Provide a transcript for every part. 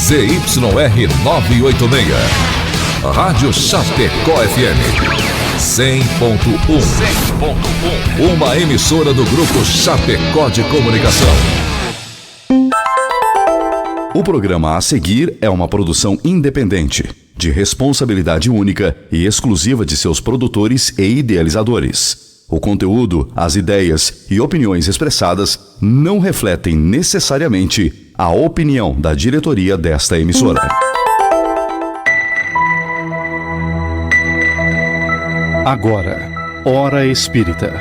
ZYR 986. Rádio Chapecó FM 100.1. Uma emissora do Grupo Chapecó de Comunicação. O programa a seguir é uma produção independente, de responsabilidade única e exclusiva de seus produtores e idealizadores. O conteúdo, as ideias e opiniões expressadas não refletem necessariamente a opinião da diretoria desta emissora. Agora, Hora Espírita.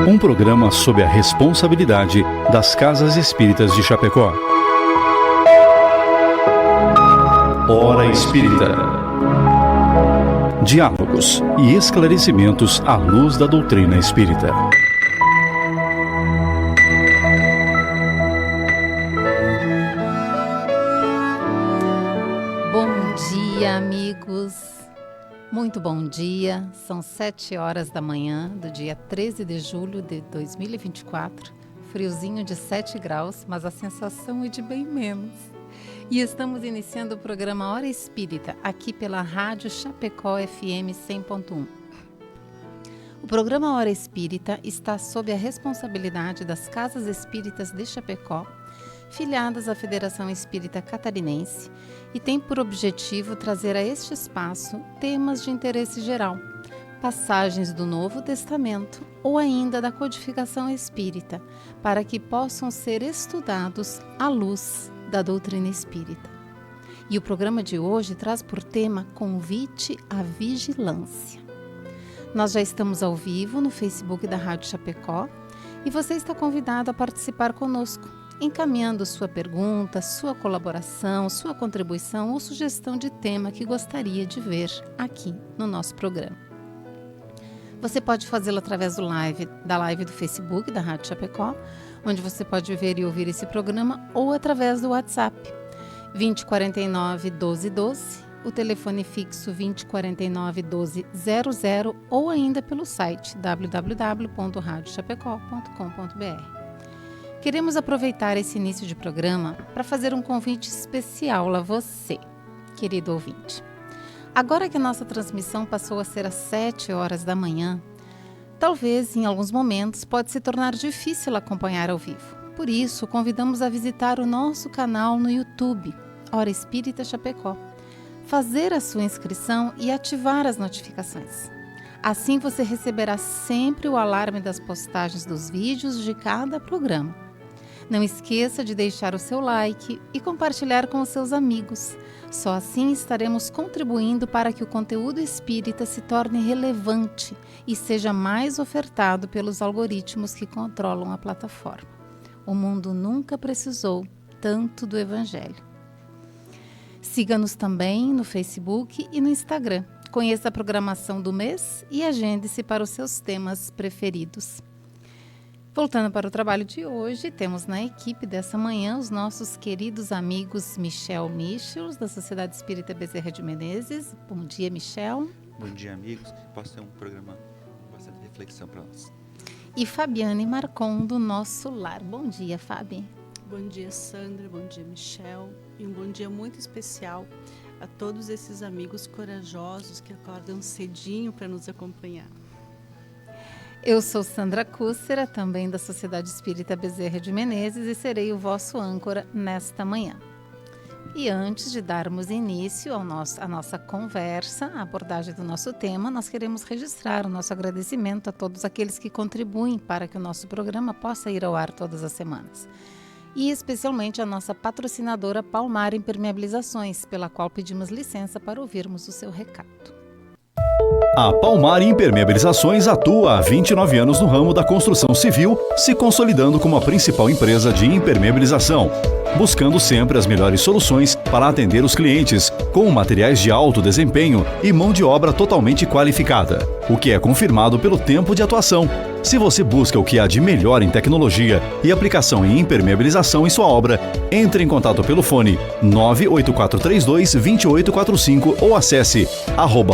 Um programa sob a responsabilidade das Casas Espíritas de Chapecó. Hora Espírita. Diálogos e esclarecimentos à luz da doutrina espírita. Bom dia, amigos. Muito bom dia. São 7 horas da manhã do dia 13 de julho de 2024. Friozinho de 7 graus, mas a sensação é de bem menos. E estamos iniciando o programa Hora Espírita, aqui pela Rádio Chapecó FM 100.1. O programa Hora Espírita está sob a responsabilidade das Casas Espíritas de Chapecó, filiadas à Federação Espírita Catarinense, e tem por objetivo trazer a este espaço temas de interesse geral, passagens do Novo Testamento ou ainda da codificação espírita, para que possam ser estudados à luz da doutrina espírita. E o programa de hoje traz por tema Convite à Vigilância. Nós já estamos ao vivo no Facebook da Rádio Chapecó e você está convidado a participar conosco, encaminhando sua pergunta, sua colaboração, sua contribuição ou sugestão de tema que gostaria de ver aqui no nosso programa. Você pode fazê-lo através da live do Facebook da Rádio Chapecó, onde você pode ver e ouvir esse programa, ou através do WhatsApp 2049 1212, o telefone fixo 2049 1200, ou ainda pelo site www.radiochapecó.com.br. Queremos aproveitar esse início de programa para fazer um convite especial a você, querido ouvinte. Agora que a nossa transmissão passou a ser às 7 horas da manhã, talvez, em alguns momentos, pode se tornar difícil acompanhar ao vivo. Por isso, convidamos a visitar o nosso canal no YouTube, Hora Espírita Chapecó, fazer a sua inscrição e ativar as notificações. Assim você receberá sempre o alarme das postagens dos vídeos de cada programa. Não esqueça de deixar o seu like e compartilhar com os seus amigos. Só assim estaremos contribuindo para que o conteúdo espírita se torne relevante e seja mais ofertado pelos algoritmos que controlam a plataforma. O mundo nunca precisou tanto do Evangelho. Siga-nos também no Facebook e no Instagram. Conheça a programação do mês e agende-se para os seus temas preferidos. Voltando para o trabalho de hoje, temos na equipe dessa manhã os nossos queridos amigos Michel Michels, da Sociedade Espírita Bezerra de Menezes. Bom dia, Michel. Bom dia, amigos. Que possa ser um programa com bastante reflexão para nós. E Fabiane Marcon, do Nosso Lar. Bom dia, Fabi. Bom dia, Sandra. Bom dia, Michel. E um bom dia muito especial a todos esses amigos corajosos que acordam cedinho para nos acompanhar. Eu sou Sandra Cússera, também da Sociedade Espírita Bezerra de Menezes, e serei o vosso âncora nesta manhã. E antes de darmos início à nossa conversa, a abordagem do nosso tema, nós queremos registrar o nosso agradecimento a todos aqueles que contribuem para que o nosso programa possa ir ao ar todas as semanas. E especialmente a nossa patrocinadora Palmar Impermeabilizações, pela qual pedimos licença para ouvirmos o seu recado. A Palmar Impermeabilizações atua há 29 anos no ramo da construção civil, se consolidando como a principal empresa de impermeabilização, buscando sempre as melhores soluções para atender os clientes, com materiais de alto desempenho e mão de obra totalmente qualificada, o que é confirmado pelo tempo de atuação. Se você busca o que há de melhor em tecnologia e aplicação em impermeabilização em sua obra, entre em contato pelo fone 98432-2845 ou acesse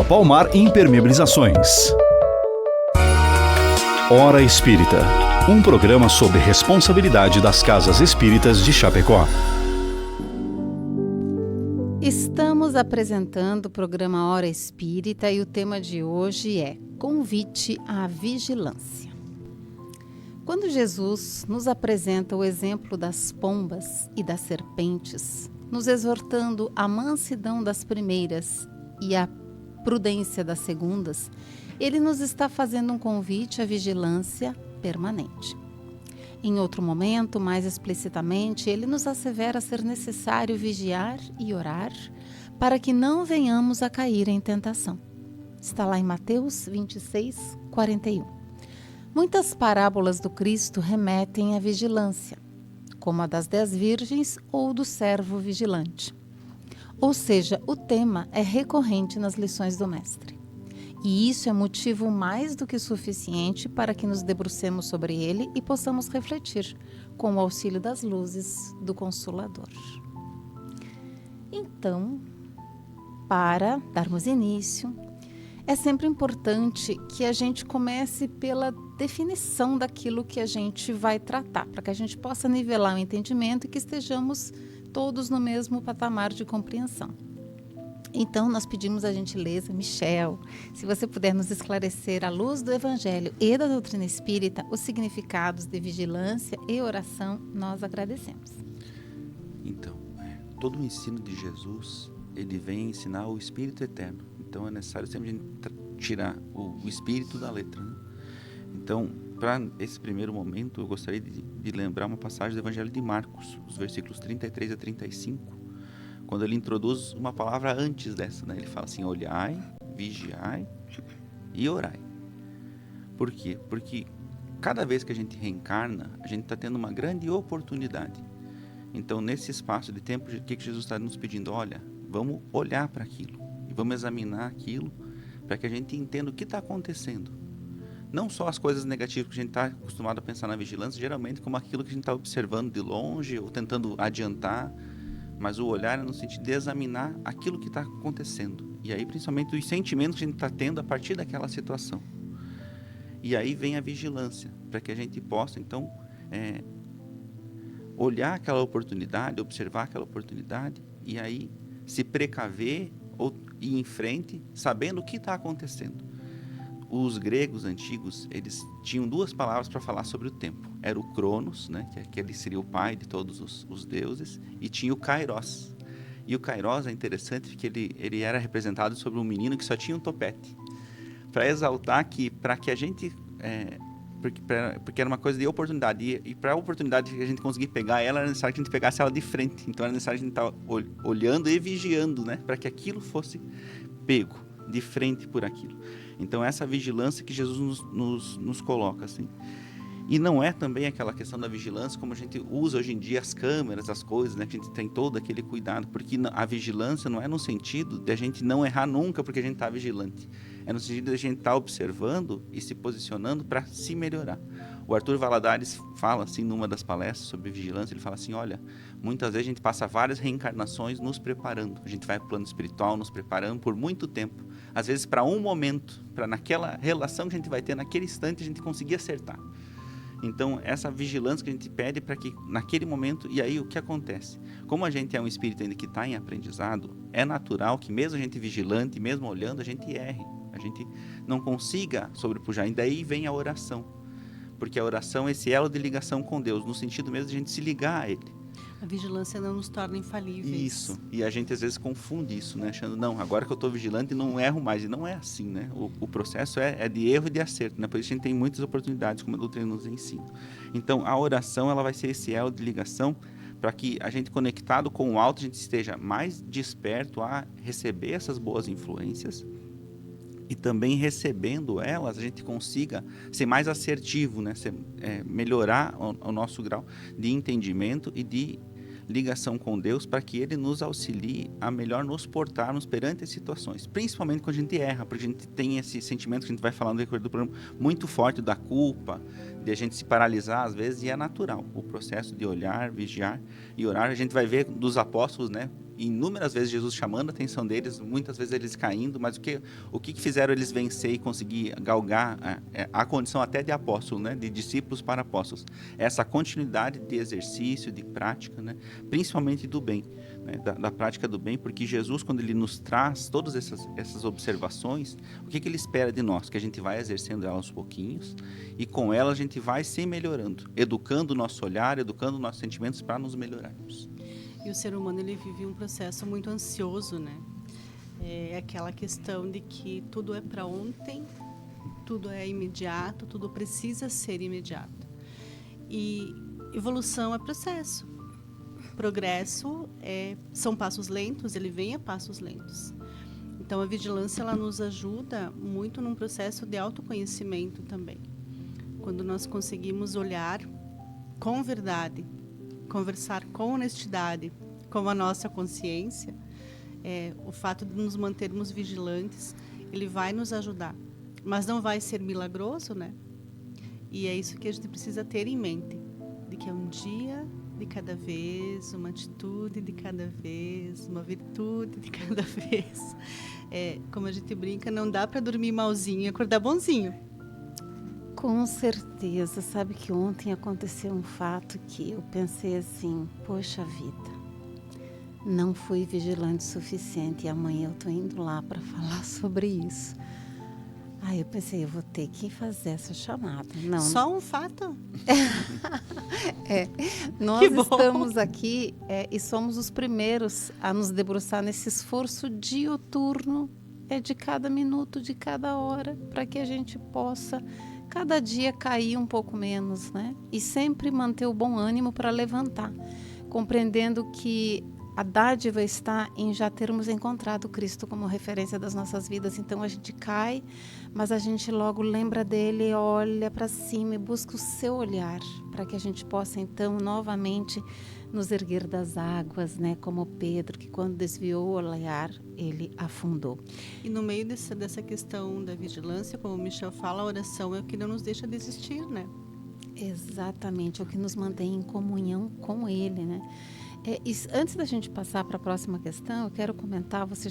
@Palmar Impermeabilizações. Hora Espírita, um programa sobre responsabilidade das casas espíritas de Chapecó. Estamos apresentando o programa Hora Espírita e o tema de hoje é Convite à Vigilância. Quando Jesus nos apresenta o exemplo das pombas e das serpentes, nos exortando à mansidão das primeiras e à prudência das segundas, ele nos está fazendo um convite à vigilância permanente. Em outro momento, mais explicitamente, ele nos assevera ser necessário vigiar e orar para que não venhamos a cair em tentação. Está lá em Mateus 26, 41. Muitas parábolas do Cristo remetem à vigilância, como a das 10 virgens ou do servo vigilante. Ou seja, o tema é recorrente nas lições do Mestre. E isso é motivo mais do que suficiente para que nos debrucemos sobre ele e possamos refletir, com o auxílio das luzes do Consolador. Então, para darmos início, é sempre importante que a gente comece pela definição daquilo que a gente vai tratar, para que a gente possa nivelar o entendimento e que estejamos todos no mesmo patamar de compreensão. Então, nós pedimos a gentileza, Michel, se você puder nos esclarecer, à luz do Evangelho e da doutrina espírita, os significados de vigilância e oração, nós agradecemos. Então, todo o ensino de Jesus, ele vem ensinar o Espírito Eterno. Então, é necessário sempre a gente tirar o Espírito da letra, né? Então, para esse primeiro momento, eu gostaria de lembrar uma passagem do Evangelho de Marcos, os versículos 33 a 35, quando ele introduz uma palavra antes dessa, né? Ele fala assim, olhai, vigiai e orai. Por quê? Porque cada vez que a gente reencarna, a gente está tendo uma grande oportunidade. Então, nesse espaço de tempo, o que Jesus está nos pedindo? Olha, vamos olhar para aquilo e vamos examinar aquilo para que a gente entenda o que está acontecendo. Não só as coisas negativas que a gente está acostumado a pensar na vigilância, geralmente como aquilo que a gente está observando de longe ou tentando adiantar, mas o olhar é no sentido de examinar aquilo que está acontecendo. E aí, principalmente, os sentimentos que a gente está tendo a partir daquela situação. E aí vem a vigilância, para que a gente possa, então, olhar aquela oportunidade, observar aquela oportunidade, e aí se precaver ou ir em frente, sabendo o que está acontecendo. Os gregos antigos, eles tinham duas palavras para falar sobre o tempo. Era o Cronos, né, que ele seria o pai de todos os deuses, e tinha o Kairos. E o Kairos é interessante porque ele era representado sobre um menino que só tinha um topete, para exaltar que, para que a gente... porque era uma coisa de oportunidade, e para a oportunidade que a gente conseguir pegar ela, era necessário que a gente pegasse ela de frente. Então era necessário que a gente estar olhando e vigiando, né, para que aquilo fosse pego de frente por aquilo. Então essa vigilância que Jesus nos coloca assim. E não é também aquela questão da vigilância como a gente usa hoje em dia as câmeras, as coisas, né, que a gente tem todo aquele cuidado, porque a vigilância não é no sentido de a gente não errar nunca porque a gente está vigilante, é no sentido de a gente estar observando e se posicionando para se melhorar. O Arthur Valadares fala assim numa das palestras sobre vigilância, ele fala assim, olha, muitas vezes a gente passa várias reencarnações nos preparando, a gente vai para o plano espiritual nos preparando por muito tempo, às vezes para um momento, para naquela relação que a gente vai ter naquele instante a gente conseguir acertar. Então, essa vigilância que a gente pede para que naquele momento, e aí o que acontece? Como a gente é um espírito ainda que está em aprendizado, é natural que mesmo a gente vigilante, mesmo olhando, a gente erre, a gente não consiga sobrepujar, e daí vem a oração, porque a oração é esse elo de ligação com Deus, no sentido mesmo de a gente se ligar a Ele. A vigilância não nos torna infalíveis. Isso, e a gente às vezes confunde isso, né? Achando, não, agora que eu estou vigilante não erro mais, e não é assim, né? O processo é de erro e de acerto, né? Por isso a gente tem muitas oportunidades, como a doutrina nos ensina. Então, a oração, ela vai ser esse elo de ligação para que a gente, conectado com o alto, a gente esteja mais desperto a receber essas boas influências, e também recebendo elas, a gente consiga ser mais assertivo, né? Melhorar o nosso grau de entendimento e de ligação com Deus para que Ele nos auxilie a melhor nos portarmos perante as situações. Principalmente quando a gente erra, porque a gente tem esse sentimento que a gente vai falar no decorrer do programa muito forte da culpa, de a gente se paralisar às vezes, e é natural o processo de olhar, vigiar e orar. A gente vai ver dos apóstolos, né? Inúmeras vezes Jesus chamando a atenção deles, muitas vezes eles caindo, mas o que fizeram eles vencer e conseguir galgar a condição até de apóstolo, né? De discípulos para apóstolos? Essa continuidade de exercício, de prática, né? Principalmente do bem, né? Da prática do bem, porque Jesus, quando Ele nos traz todas essas observações, o que Ele espera de nós? Que a gente vai exercendo elas aos pouquinhos e com elas a gente vai se melhorando, educando o nosso olhar, educando nossos sentimentos para nos melhorarmos. E o ser humano, ele vive um processo muito ansioso, né? É aquela questão de que tudo é para ontem, tudo é imediato, tudo precisa ser imediato. E evolução é processo. Progresso são passos lentos, ele vem a passos lentos. Então, a vigilância, ela nos ajuda muito num processo de autoconhecimento também. Quando nós conseguimos olhar com verdade, conversar com honestidade com a nossa consciência, o fato de nos mantermos vigilantes, ele vai nos ajudar. Mas não vai ser milagroso, né? E é isso que a gente precisa ter em mente, de que é um dia de cada vez, uma atitude de cada vez, uma virtude de cada vez. Como a gente brinca, não dá para dormir malzinho e acordar bonzinho. Com certeza. Sabe que ontem aconteceu um fato que eu pensei assim, poxa vida, não fui vigilante o suficiente e amanhã eu estou indo lá para falar sobre isso. Aí eu pensei, eu vou ter que fazer essa chamada. Não. Só um fato? Nós estamos aqui e somos os primeiros a nos debruçar nesse esforço diuturno, de cada minuto, de cada hora, para que a gente possa cada dia cair um pouco menos, né? E sempre manter o bom ânimo para levantar, compreendendo que a dádiva está em já termos encontrado Cristo como referência das nossas vidas. Então a gente cai, mas a gente logo lembra dele, olha para cima e busca o seu olhar, para que a gente possa então novamente nos erguer das águas, né? Como Pedro, que quando desviou o olhar, ele afundou. E no meio dessa questão da vigilância, como o Michel fala, a oração é o que não nos deixa desistir, né? Exatamente, é o que nos mantém em comunhão com ele, né? Antes da gente passar para a próxima questão, eu quero comentar, você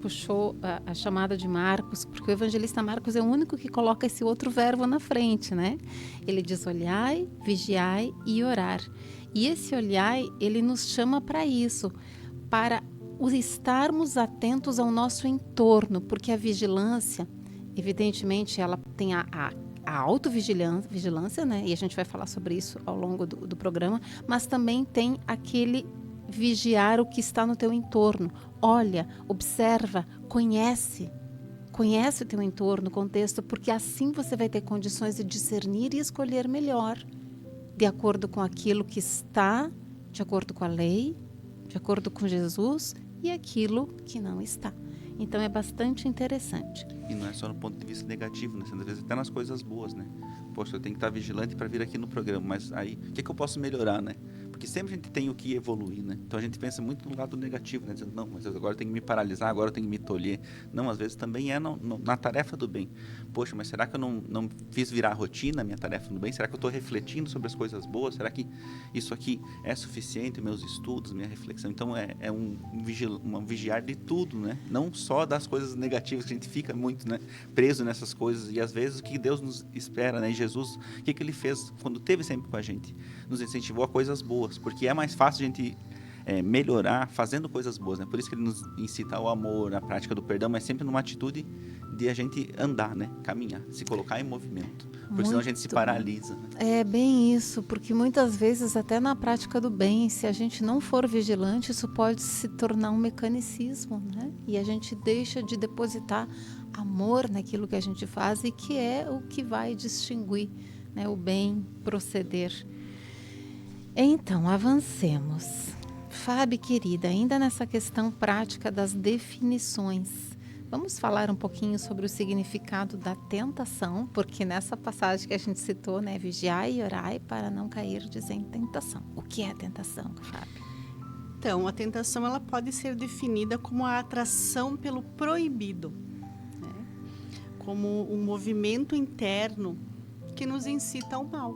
puxou a chamada de Marcos, porque o evangelista Marcos é o único que coloca esse outro verbo na frente, né? Ele diz olhai, vigiai e orar. E esse olhai, ele nos chama para isso, para estarmos atentos ao nosso entorno, porque a vigilância, evidentemente, ela tem a autovigilância, né? E a gente vai falar sobre isso ao longo do programa, mas também tem aquele vigiar o que está no teu entorno. Olha, observa, conhece o teu entorno, o contexto, porque assim você vai ter condições de discernir e escolher melhor, de acordo com aquilo que está, de acordo com a lei, de acordo com Jesus e aquilo que não está. Então é bastante interessante. E não é só no ponto de vista negativo, né? Às vezes até nas coisas boas, né? Poxa, eu tenho que estar vigilante para vir aqui no programa, mas aí, o que eu posso melhorar, né? Porque sempre a gente tem o que evoluir, né? Então a gente pensa muito no lado negativo, né? Dizendo, não, mas agora eu tenho que me paralisar, agora eu tenho que me tolher. Não, às vezes também é na tarefa do bem. Poxa, mas será que eu não fiz virar a rotina a minha tarefa do bem? Será que eu estou refletindo sobre as coisas boas? Será que isso aqui é suficiente, meus estudos, minha reflexão? Então é um vigiar de tudo, né? Não só das coisas negativas, que a gente fica muito, né, preso nessas coisas. E às vezes o que Deus nos espera, né? E Jesus, o que Ele fez quando esteve sempre com a gente? Nos incentivou a coisas boas, porque é mais fácil a gente melhorar fazendo coisas boas, né? Por isso que Ele nos incita ao amor, à prática do perdão, mas sempre numa atitude de a gente andar, né? Caminhar, se colocar em movimento, porque senão a gente se paralisa, né? É bem isso, porque muitas vezes até na prática do bem, se a gente não for vigilante, isso pode se tornar um mecanicismo, né? E a gente deixa de depositar amor naquilo que a gente faz e que é o que vai distinguir, né, o bem proceder. Então, avancemos. Fábio, querida, ainda nessa questão prática das definições, vamos falar um pouquinho sobre o significado da tentação, porque nessa passagem que a gente citou, né, vigiai e orai para não cairdes em tentação. O que é a tentação, Fábio? Então, a tentação ela pode ser definida como a atração pelo proibido, né? Como um movimento interno que nos incita ao mal.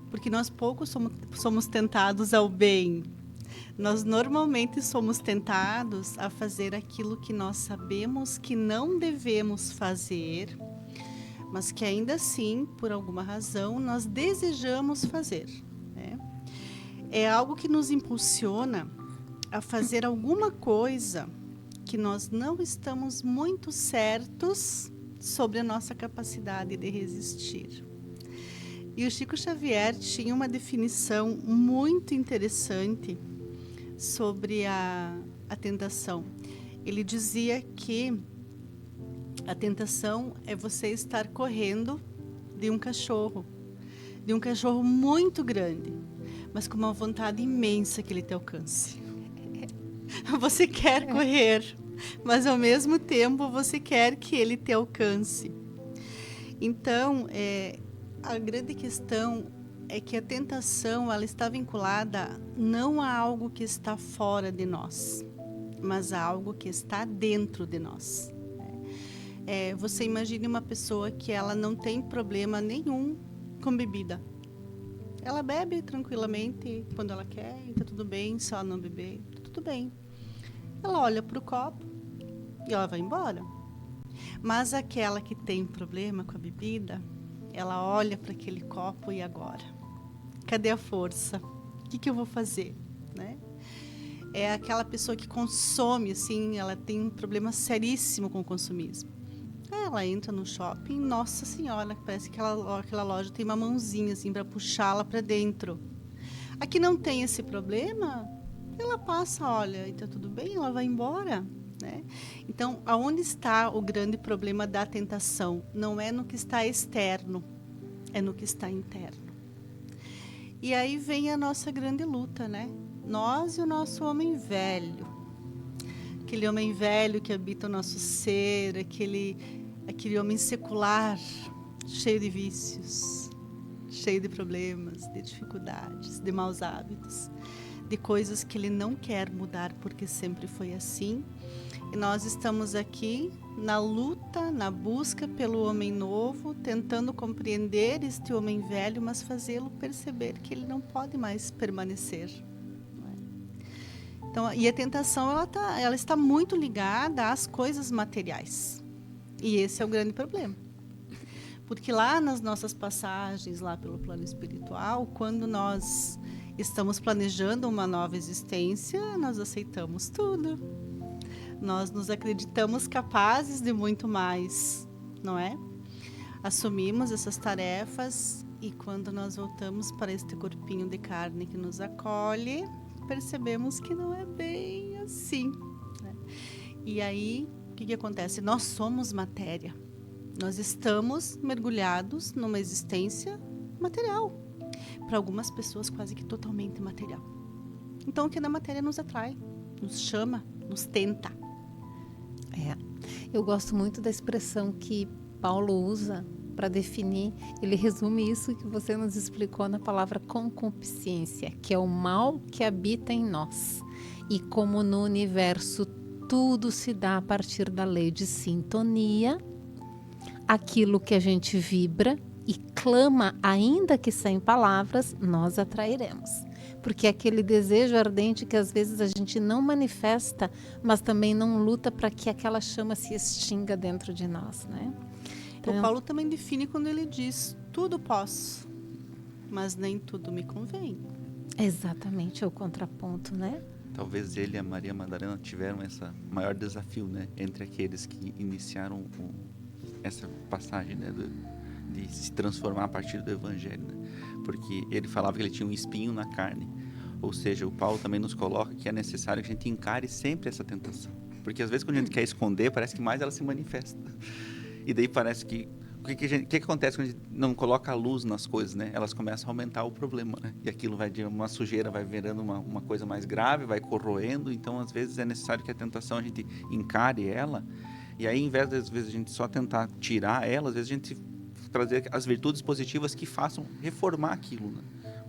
Porque nós poucos somos tentados ao bem. Nós normalmente somos tentados a fazer aquilo que nós sabemos que não devemos fazer, mas que ainda assim, por alguma razão, nós desejamos fazer, né? É algo que nos impulsiona a fazer alguma coisa que nós não estamos muito certos sobre a nossa capacidade de resistir. E o Chico Xavier tinha uma definição muito interessante sobre a tentação. Ele dizia que a tentação é você estar correndo de um cachorro muito grande, mas com uma vontade imensa que ele te alcance. Você quer correr, mas ao mesmo tempo você quer que ele te alcance. Então, a grande questão é que a tentação ela está vinculada não a algo que está fora de nós, mas a algo que está dentro de nós. Você imagine uma pessoa que ela não tem problema nenhum com bebida. Ela bebe tranquilamente quando ela quer, e tá tudo bem. Se ela não beber, tá tudo bem. Ela olha para o copo e ela vai embora. Mas aquela que tem problema com a bebida, ela olha para aquele copo e agora? Cadê a força? O que eu vou fazer? Né? É aquela pessoa que consome, assim, ela tem um problema seríssimo com o consumismo. Ela entra no shopping, nossa senhora, parece que aquela loja tem uma mãozinha assim para puxá-la para dentro. A que não tem esse problema, ela passa, olha, e tá tudo bem, ela vai embora. Né? Então, aonde está o grande problema da tentação? Não é no que está externo, é no que está interno. E aí vem a nossa grande luta, né? Nós e o nosso homem velho. Aquele homem velho que habita o nosso ser, aquele homem secular, cheio de vícios, cheio de problemas, de dificuldades, de maus hábitos, de coisas que ele não quer mudar porque sempre foi assim. E nós estamos aqui na luta, na busca pelo homem novo, tentando compreender este homem velho, mas fazê-lo perceber que ele não pode mais permanecer. Então, e a tentação ela está muito ligada às coisas materiais. E esse é o grande problema. Porque lá nas nossas passagens, lá pelo plano espiritual, quando nós estamos planejando uma nova existência, nós aceitamos tudo. Nós nos acreditamos capazes de muito mais, não é? Assumimos essas tarefas e quando nós voltamos para este corpinho de carne que nos acolhe, percebemos que não é bem assim, né? E aí, o que acontece? Nós somos matéria. Nós estamos mergulhados numa existência material. Para algumas pessoas, quase que totalmente material. Então, o que é da matéria nos atrai, nos chama, nos tenta. Eu gosto muito da expressão que Paulo usa para definir, ele resume isso que você nos explicou na palavra concupiscência, que é o mal que habita em nós. E como no universo tudo se dá a partir da lei de sintonia, aquilo que a gente vibra e clama, ainda que sem palavras, nós atrairemos. Porque é aquele desejo ardente que às vezes a gente não manifesta, mas também não luta para que aquela chama se extinga dentro de nós, né? Então, o Paulo também define quando ele diz, tudo posso, mas nem tudo me convém. Exatamente, é o contraponto, né? Talvez ele e a Maria Madalena tiveram esse maior desafio, né? Entre aqueles que iniciaram essa passagem, né? De se transformar a partir do Evangelho, né? Porque ele falava que ele tinha um espinho na carne. Ou seja, o Paulo também nos coloca que é necessário que a gente encare sempre essa tentação. Porque às vezes quando a gente quer esconder, parece que mais ela se manifesta. E daí parece que... O que acontece quando a gente não coloca a luz nas coisas, né? Elas começam a aumentar o problema, né? E aquilo vai de uma sujeira, vai virando uma coisa mais grave, vai corroendo. Então, às vezes, é necessário que a tentação a gente encare ela. E aí, em vez de, às vezes, a gente só tentar tirar ela, às vezes a gente trazer as virtudes positivas que façam reformar aquilo, né?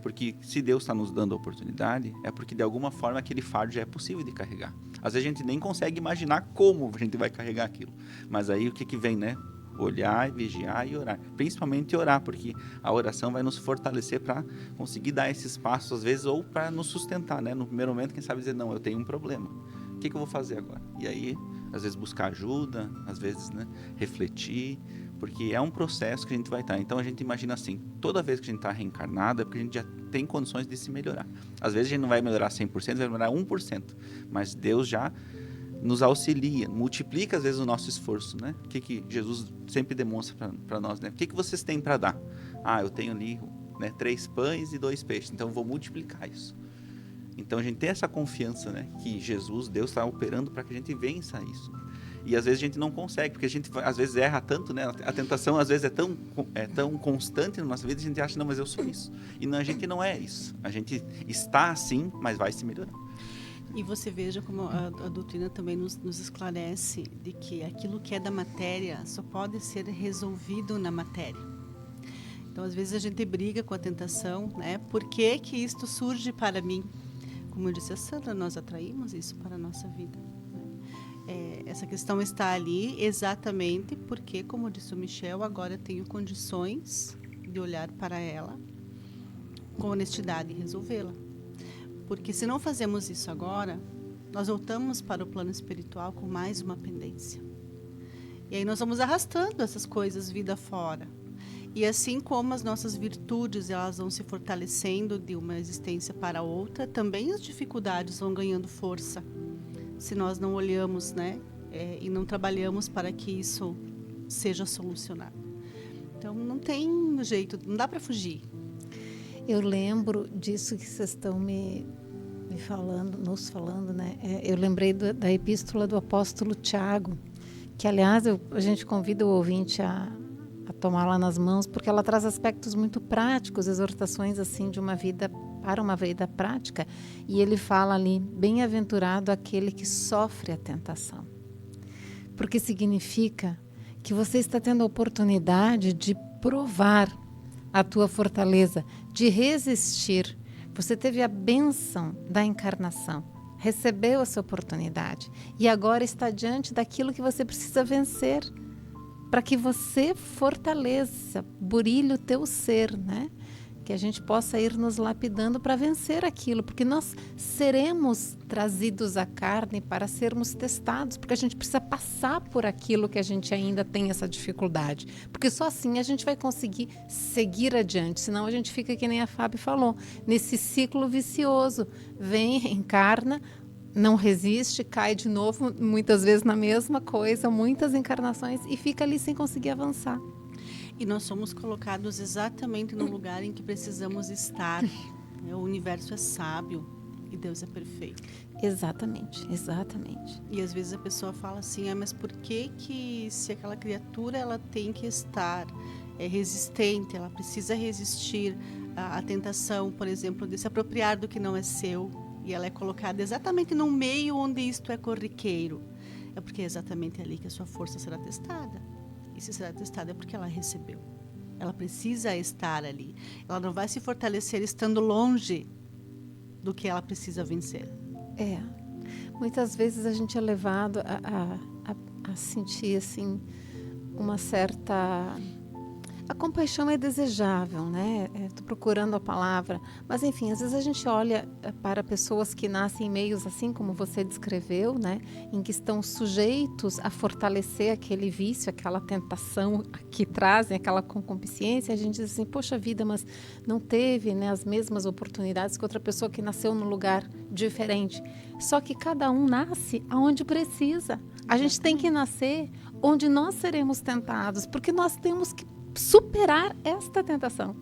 Porque se Deus está nos dando a oportunidade, é porque de alguma forma aquele fardo já é possível de carregar. Às vezes a gente nem consegue imaginar como a gente vai carregar aquilo. Mas aí o que vem, né? Olhar, vigiar e orar. Principalmente orar, porque a oração vai nos fortalecer para conseguir dar esses passos, às vezes, ou para nos sustentar, né? No primeiro momento, quem sabe dizer, não, eu tenho um problema. O que eu vou fazer agora? E aí, às vezes, buscar ajuda, às vezes, né, refletir, porque é um processo que a gente vai estar. Então, a gente imagina assim, toda vez que a gente está reencarnado, é porque a gente já tem condições de se melhorar. Às vezes, a gente não vai melhorar 100%, vai melhorar 1%, mas Deus já nos auxilia, multiplica às vezes o nosso esforço, né? O que Jesus sempre demonstra para nós, né? O que vocês têm para dar? Eu tenho ali, né, 3 pães e 2 peixes, então eu vou multiplicar isso. Então a gente tem essa confiança, né, que Jesus, Deus está operando para que a gente vença isso. E às vezes a gente não consegue, porque a gente às vezes erra tanto, né? A tentação às vezes é tão constante na nossa vida, a gente acha, não, mas eu sou isso. E não, a gente não é isso. A gente está assim, mas vai se melhorar. E você veja como a doutrina também nos esclarece de que aquilo que é da matéria só pode ser resolvido na matéria. Então, às vezes a gente briga com a tentação, né? Por que que isto surge para mim? Como disse a Sandra, nós atraímos isso para a nossa vida. Né? Essa questão está ali exatamente porque, como disse o Michel, agora eu tenho condições de olhar para ela com honestidade e resolvê-la. Porque se não fazemos isso agora, nós voltamos para o plano espiritual com mais uma pendência. E aí nós vamos arrastando essas coisas vida fora. E assim como as nossas virtudes elas vão se fortalecendo de uma existência para outra, também as dificuldades vão ganhando força. Se nós não olhamos, né, e não trabalhamos para que isso seja solucionado. Então não tem jeito, não dá para fugir. Eu lembro disso que vocês estão nos falando, né? Eu lembrei da epístola do apóstolo Tiago, que, aliás, a gente convida o ouvinte a tomar lá nas mãos, porque ela traz aspectos muito práticos, exortações assim de uma vida para uma vida prática. E ele fala ali, bem-aventurado aquele que sofre a tentação. Porque significa que você está tendo a oportunidade de provar a tua fortaleza, de resistir. Você teve a bênção da encarnação, recebeu essa oportunidade e agora está diante daquilo que você precisa vencer, para que você fortaleça, burilhe o teu ser, né? Que a gente possa ir nos lapidando para vencer aquilo, porque nós seremos trazidos à carne para sermos testados, porque a gente precisa passar por aquilo que a gente ainda tem essa dificuldade, porque só assim a gente vai conseguir seguir adiante, senão a gente fica, que nem a Fábio falou, nesse ciclo vicioso, vem, reencarna, não resiste, cai de novo, muitas vezes na mesma coisa, muitas encarnações, e fica ali sem conseguir avançar. E nós somos colocados exatamente no lugar em que precisamos estar. O universo é sábio e Deus é perfeito. Exatamente, exatamente. E às vezes a pessoa fala assim, mas por que se aquela criatura ela tem que estar resistente, ela precisa resistir à tentação, por exemplo, de se apropriar do que não é seu, e ela é colocada exatamente no meio onde isto é corriqueiro. É porque é exatamente ali que a sua força será testada. E se será testada é porque ela recebeu. Ela precisa estar ali. Ela não vai se fortalecer estando longe do que ela precisa vencer. Muitas vezes a gente é levado a sentir assim uma certa... A compaixão é desejável, né? Estou procurando a palavra. Mas, enfim, às vezes a gente olha para pessoas que nascem em meios assim como você descreveu, né? Em que estão sujeitos a fortalecer aquele vício, aquela tentação que trazem, aquela concupiscência. A gente diz assim, poxa vida, mas não teve, né, as mesmas oportunidades que outra pessoa que nasceu num lugar diferente. Só que cada um nasce aonde precisa. A gente tem que nascer onde nós seremos tentados, porque nós temos que superar esta tentação,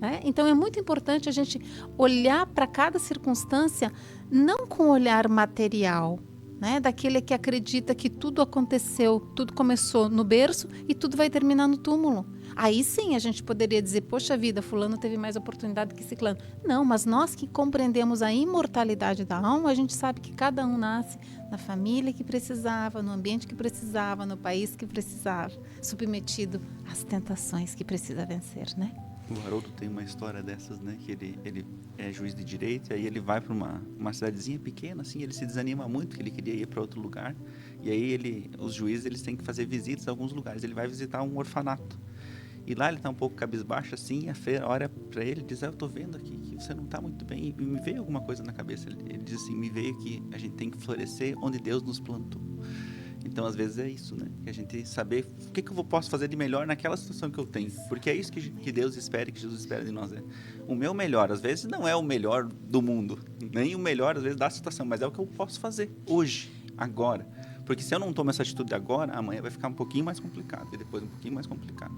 né? Então é muito importante a gente olhar para cada circunstância não com olhar material, né? Daquele que acredita que tudo aconteceu, tudo começou no berço e tudo vai terminar no túmulo. Aí sim a gente poderia dizer, poxa vida, fulano teve mais oportunidade que ciclano. Não, mas nós que compreendemos a imortalidade da alma, a gente sabe que cada um nasce na família que precisava, no ambiente que precisava, no país que precisava, submetido às tentações que precisa vencer, né? O Haroldo tem uma história dessas, né? Que ele é juiz de direito, e aí ele vai para uma cidadezinha pequena, assim, ele se desanima muito, que ele queria ir para outro lugar. E aí os juízes, eles têm que fazer visitas a alguns lugares. Ele vai visitar um orfanato. E lá ele tá um pouco cabisbaixo, assim, e a Feira olha para ele e diz: eu tô vendo aqui que você não tá muito bem. E me veio alguma coisa na cabeça. Ele diz assim: me veio que a gente tem que florescer onde Deus nos plantou. Então, às vezes é isso, né? Que a gente saber o que eu posso fazer de melhor naquela situação que eu tenho. Porque é isso que Deus espera, que Jesus espera de nós. O meu melhor, às vezes, não é o melhor do mundo. Nem o melhor, às vezes, da situação. Mas é o que eu posso fazer hoje, agora. Porque se eu não tomo essa atitude agora, amanhã vai ficar um pouquinho mais complicado. E depois um pouquinho mais complicado.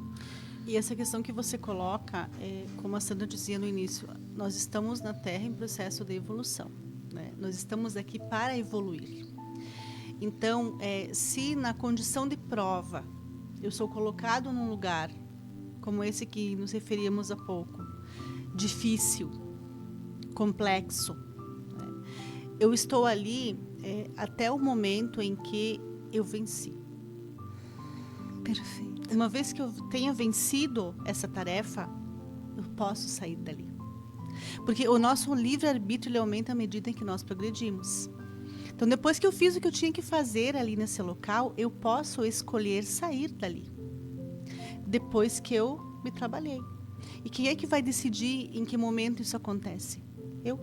E essa questão que você coloca, como a Sandra dizia no início, nós estamos na Terra em processo de evolução, né? Nós estamos aqui para evoluir. Então, se na condição de prova eu sou colocado num lugar como esse que nos referíamos há pouco, difícil, complexo, né? Eu estou ali até o momento em que eu venci. Perfeito. Uma vez que eu tenha vencido essa tarefa, eu posso sair dali. Porque o nosso livre-arbítrio ele aumenta à medida em que nós progredimos. Então, depois que eu fiz o que eu tinha que fazer ali nesse local, eu posso escolher sair dali. Depois que eu me trabalhei. E quem é que vai decidir em que momento isso acontece? Eu.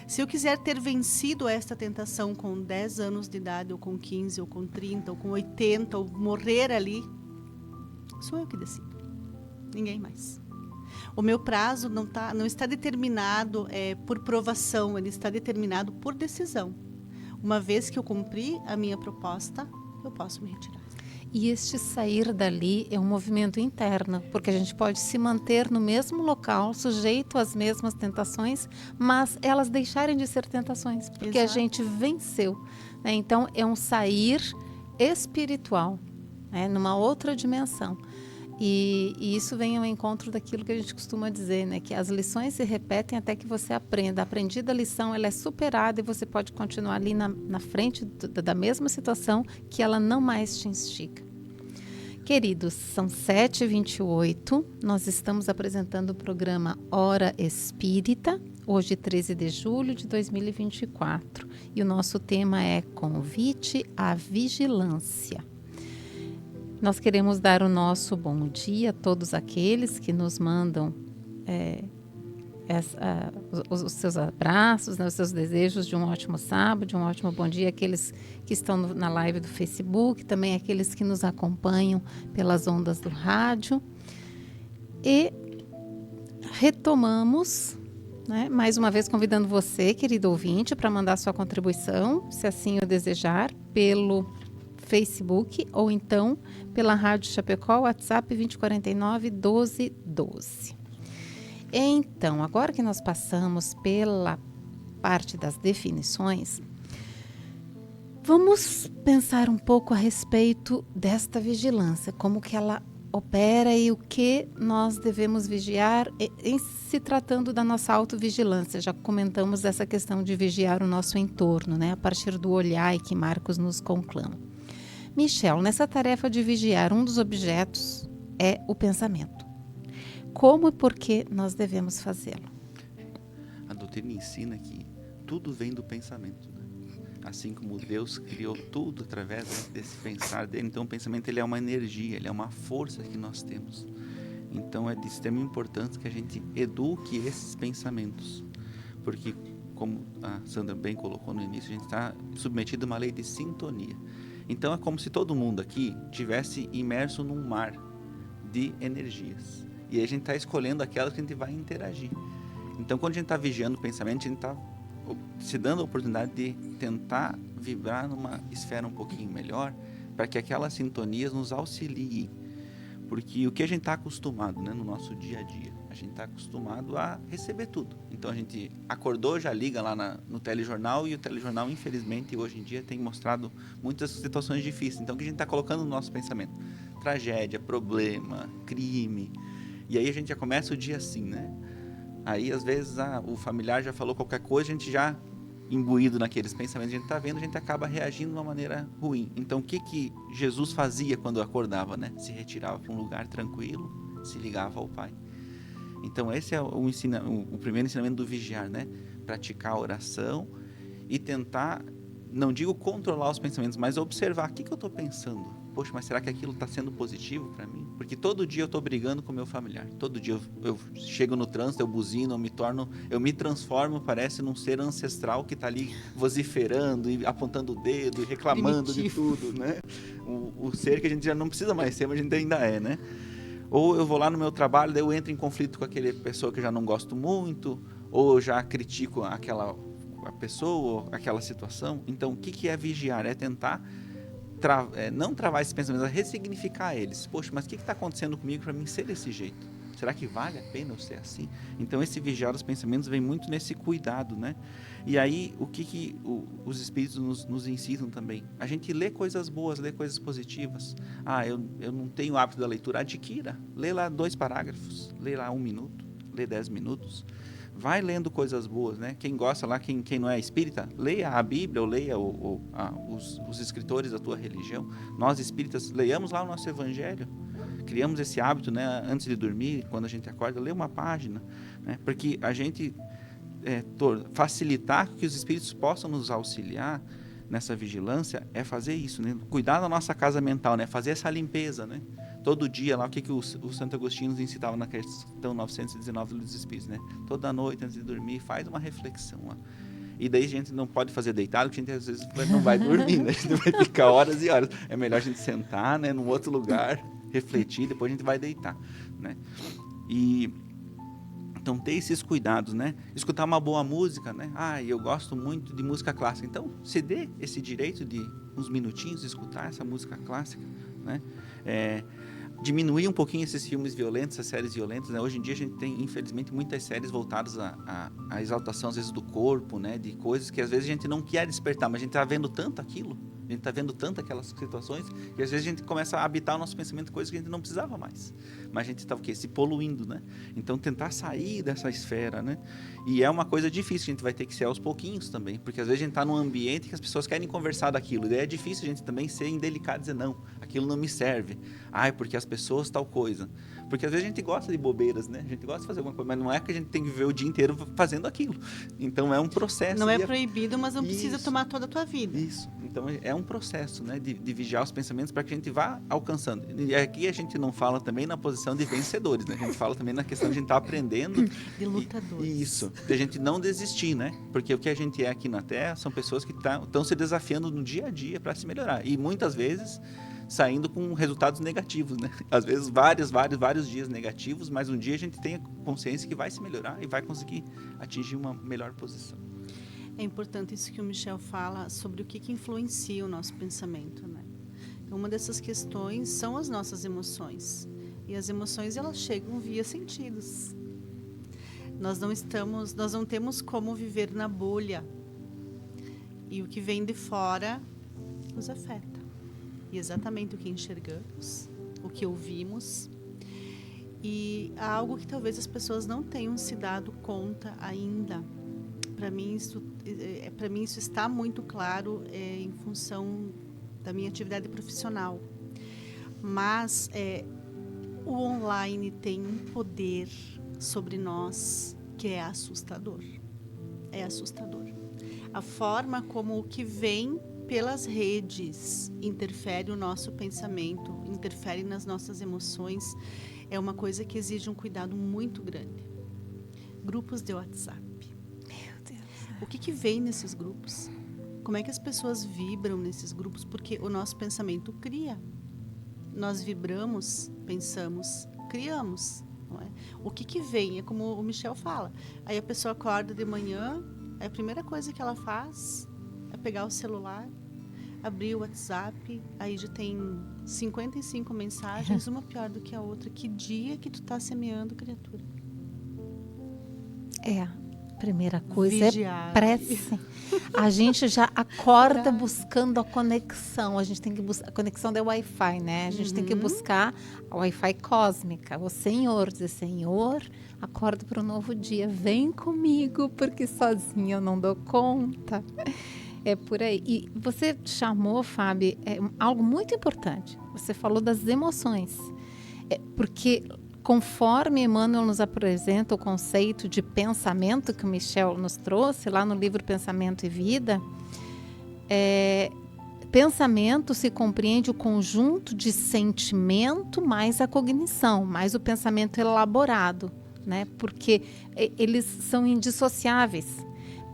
Se eu quiser ter vencido esta tentação com 10 anos de idade, ou com 15, ou com 30, ou com 80, ou morrer ali, sou eu que decido. Ninguém mais. O meu prazo não está determinado por provação, ele está determinado por decisão. Uma vez que eu cumpri a minha proposta, eu posso me retirar. E este sair dali é um movimento interno, porque a gente pode se manter no mesmo local, sujeito às mesmas tentações, mas elas deixarem de ser tentações, porque Exato. a gente venceu, né? Então, é um sair espiritual, né? Numa outra dimensão. E isso vem ao encontro daquilo que a gente costuma dizer, né? Que as lições se repetem até que você aprenda. A aprendida lição, ela é superada e você pode continuar ali na frente da mesma situação que ela não mais te instiga. Queridos, são 7h28, nós estamos apresentando o programa Hora Espírita, hoje 13 de julho de 2024. E o nosso tema é Convite à Vigilância. Nós queremos dar o nosso bom dia a todos aqueles que nos mandam os seus abraços, né, os seus desejos de um ótimo sábado, de um ótimo bom dia, aqueles que estão na live do Facebook, também aqueles que nos acompanham pelas ondas do rádio. E retomamos, né, mais uma vez convidando você, querido ouvinte, para mandar sua contribuição, se assim o desejar, pelo Facebook ou então pela Rádio Chapecó, WhatsApp 2049-1212. Então, agora que nós passamos pela parte das definições, vamos pensar um pouco a respeito desta vigilância, como que ela opera e o que nós devemos vigiar em se tratando da nossa autovigilância. Já comentamos essa questão de vigiar o nosso entorno, né, a partir do olhar que Marcos nos conclama. Michel, nessa tarefa de vigiar, um dos objetos é o pensamento. Como e por que nós devemos fazê-lo? A doutrina ensina que tudo vem do pensamento, né? Assim como Deus criou tudo através desse pensar dele. Então o pensamento ele é uma energia, ele é uma força que nós temos. Então é de extrema importância que a gente eduque esses pensamentos. Porque, como a Sandra bem colocou no início, a gente está submetido a uma lei de sintonia. Então é como se todo mundo aqui tivesse imerso num mar de energias. E aí a gente está escolhendo aquelas que a gente vai interagir. Então quando a gente está vigiando o pensamento, a gente está se dando a oportunidade de tentar vibrar numa esfera um pouquinho melhor, para que aquelas sintonias nos auxiliem. Porque o que a gente está acostumado, né, no nosso dia a dia, a gente está acostumado a receber tudo. Então a gente acordou, já liga lá no telejornal, e o telejornal, infelizmente, hoje em dia tem mostrado muitas situações difíceis. Então o que a gente está colocando no nosso pensamento? Tragédia, problema, crime. E aí a gente já começa o dia assim, né? Aí às vezes o familiar já falou qualquer coisa, a gente já imbuído naqueles pensamentos, a gente está vendo, a gente acaba reagindo de uma maneira ruim. Então o que Jesus fazia quando acordava, né? Se retirava para um lugar tranquilo, se ligava ao Pai. Então, esse é o primeiro ensinamento do vigiar, né? Praticar a oração e tentar, não digo controlar os pensamentos, mas observar o que eu estou pensando. Poxa, mas será que aquilo está sendo positivo para mim? Porque todo dia eu estou brigando com o meu familiar. Todo dia eu chego no trânsito, eu buzino, eu me transformo, parece, num ser ancestral que está ali vociferando e apontando o dedo e reclamando primitivo de tudo, né? O ser que a gente já não precisa mais ser, mas a gente ainda é, né? Ou eu vou lá no meu trabalho, daí eu entro em conflito com aquela pessoa que eu já não gosto muito, ou eu já critico a pessoa, aquela situação. Então, o que é vigiar? É tentar não travar esses pensamentos, mas ressignificar eles. Poxa, mas o que está acontecendo comigo para mim ser desse jeito? Será que vale a pena eu ser assim? Então, esse vigiar os pensamentos vem muito nesse cuidado, né? E aí, o que os espíritos nos ensinam também? A gente lê coisas boas, lê coisas positivas. Eu não tenho o hábito da leitura, adquira. Lê lá 2 parágrafos, lê lá 1 minuto, lê 10 minutos. Vai lendo coisas boas, né? Quem gosta lá, quem não é espírita, leia a Bíblia ou leia os escritores da tua religião. Nós espíritas, leiamos lá o nosso evangelho. Criamos esse hábito, né? Antes de dormir, quando a gente acorda, lê uma página, né? Porque a gente facilitar que os espíritos possam nos auxiliar nessa vigilância é fazer isso, né? Cuidar da nossa casa mental, né? Fazer essa limpeza, né? Todo dia lá, o que o Santo Agostinho nos ensinava na questão 919 dos Espíritos, né? Toda noite, antes de dormir, faz uma reflexão lá. E daí a gente não pode fazer deitado, porque a gente às vezes não vai dormir, né? A gente vai ficar horas e horas. É melhor a gente sentar, né? Num outro lugar, refletir, depois a gente vai deitar, né? Então, ter esses cuidados, né? Escutar uma boa música, né? Eu gosto muito de música clássica. Então, se dê esse direito de uns minutinhos escutar essa música clássica, né? Diminuir um pouquinho esses filmes violentos, essas séries violentas, né? Hoje em dia a gente tem, infelizmente, muitas séries voltadas à exaltação, às vezes, do corpo, né? De coisas que, às vezes, a gente não quer despertar, mas a gente está vendo tanto aquilo, a gente está vendo tanto aquelas situações, que, às vezes, a gente começa a habitar o nosso pensamento coisas que a gente não precisava mais. Mas a gente está, o quê? Se poluindo, né? Então, tentar sair dessa esfera, né? E é uma coisa difícil, a gente vai ter que ser aos pouquinhos também, porque, às vezes, a gente está num ambiente que as pessoas querem conversar daquilo, e daí é difícil a gente também ser indelicado e dizer, não, aquilo não me serve. Porque as pessoas tal coisa. Porque às vezes a gente gosta de bobeiras, né? A gente gosta de fazer alguma coisa, mas não é que a gente tem que viver o dia inteiro fazendo aquilo. Então é um processo. Não é proibido, mas não precisa tomar toda a tua vida. Isso. Então é um processo, né? De vigiar os pensamentos para que a gente vá alcançando. E aqui a gente não fala também na posição de vencedores, né? A gente fala também na questão de a gente estar aprendendo. De lutadores. Isso. De a gente não desistir, né? Porque o que a gente é aqui na Terra são pessoas que estão se desafiando no dia a dia para se melhorar. E muitas vezes saindo com resultados negativos, né? Às vezes vários dias negativos, mas um dia a gente tem a consciência que vai se melhorar e vai conseguir atingir uma melhor posição. É importante isso que o Michel fala sobre o que influencia o nosso pensamento, né? Uma dessas questões são as nossas emoções. E as emoções, elas chegam via sentidos. Nós não temos como viver na bolha. E o que vem de fora nos afeta. E exatamente o que enxergamos, o que ouvimos. E há algo que talvez as pessoas não tenham se dado conta ainda. Para mim isso está muito claro em função da minha atividade profissional. Mas o online tem um poder sobre nós que é assustador. É assustador. A forma como o que vem pelas redes interfere o nosso pensamento, interfere nas nossas emoções, é uma coisa que exige um cuidado muito grande. Grupos de WhatsApp. Meu Deus. O que vem nesses grupos? Como é que as pessoas vibram nesses grupos? Porque o nosso pensamento cria. Nós vibramos, pensamos, criamos. Não é? O que vem? É como o Michel fala. Aí a pessoa acorda de manhã, a primeira coisa que ela faz é pegar o celular, abrir o WhatsApp, aí já tem 55 mensagens, uma pior do que a outra. Que dia que tu tá semeando, criatura? Primeira coisa Vigiar. É prece. A gente já acorda buscando a conexão. A gente tem que buscar a conexão da Wi-Fi, né? A gente tem que buscar a Wi-Fi cósmica. O Senhor, dizer, Senhor, acordo para um novo dia. Vem comigo, porque sozinha eu não dou conta. É por aí. E você chamou, Fábio, algo muito importante. Você falou das emoções. Porque conforme Emmanuel nos apresenta o conceito de pensamento que o Michel nos trouxe lá no livro Pensamento e Vida, pensamento se compreende o conjunto de sentimento mais a cognição, mais o pensamento elaborado, né? Porque eles são indissociáveis.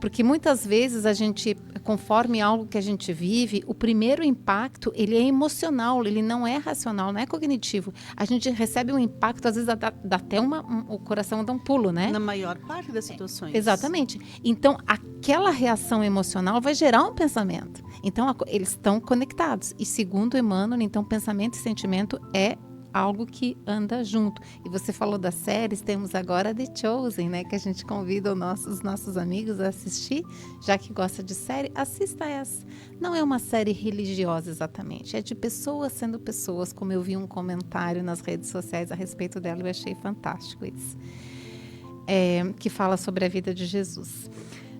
Porque muitas vezes a gente, conforme algo que a gente vive, o primeiro impacto, ele é emocional, ele não é racional, não é cognitivo. A gente recebe um impacto, às vezes dá até o coração dá um pulo, né? Na maior parte das situações. Exatamente. Então, aquela reação emocional vai gerar um pensamento. Então, eles estão conectados. E segundo Emmanuel, então, pensamento e sentimento é algo que anda junto. E você falou das séries, temos agora The Chosen, né? Que a gente convida os nossos amigos a assistir, já que gosta de série, assista essa. Não é uma série religiosa exatamente, é de pessoas sendo pessoas, como eu vi um comentário nas redes sociais a respeito dela, eu achei fantástico isso. Que fala sobre a vida de Jesus.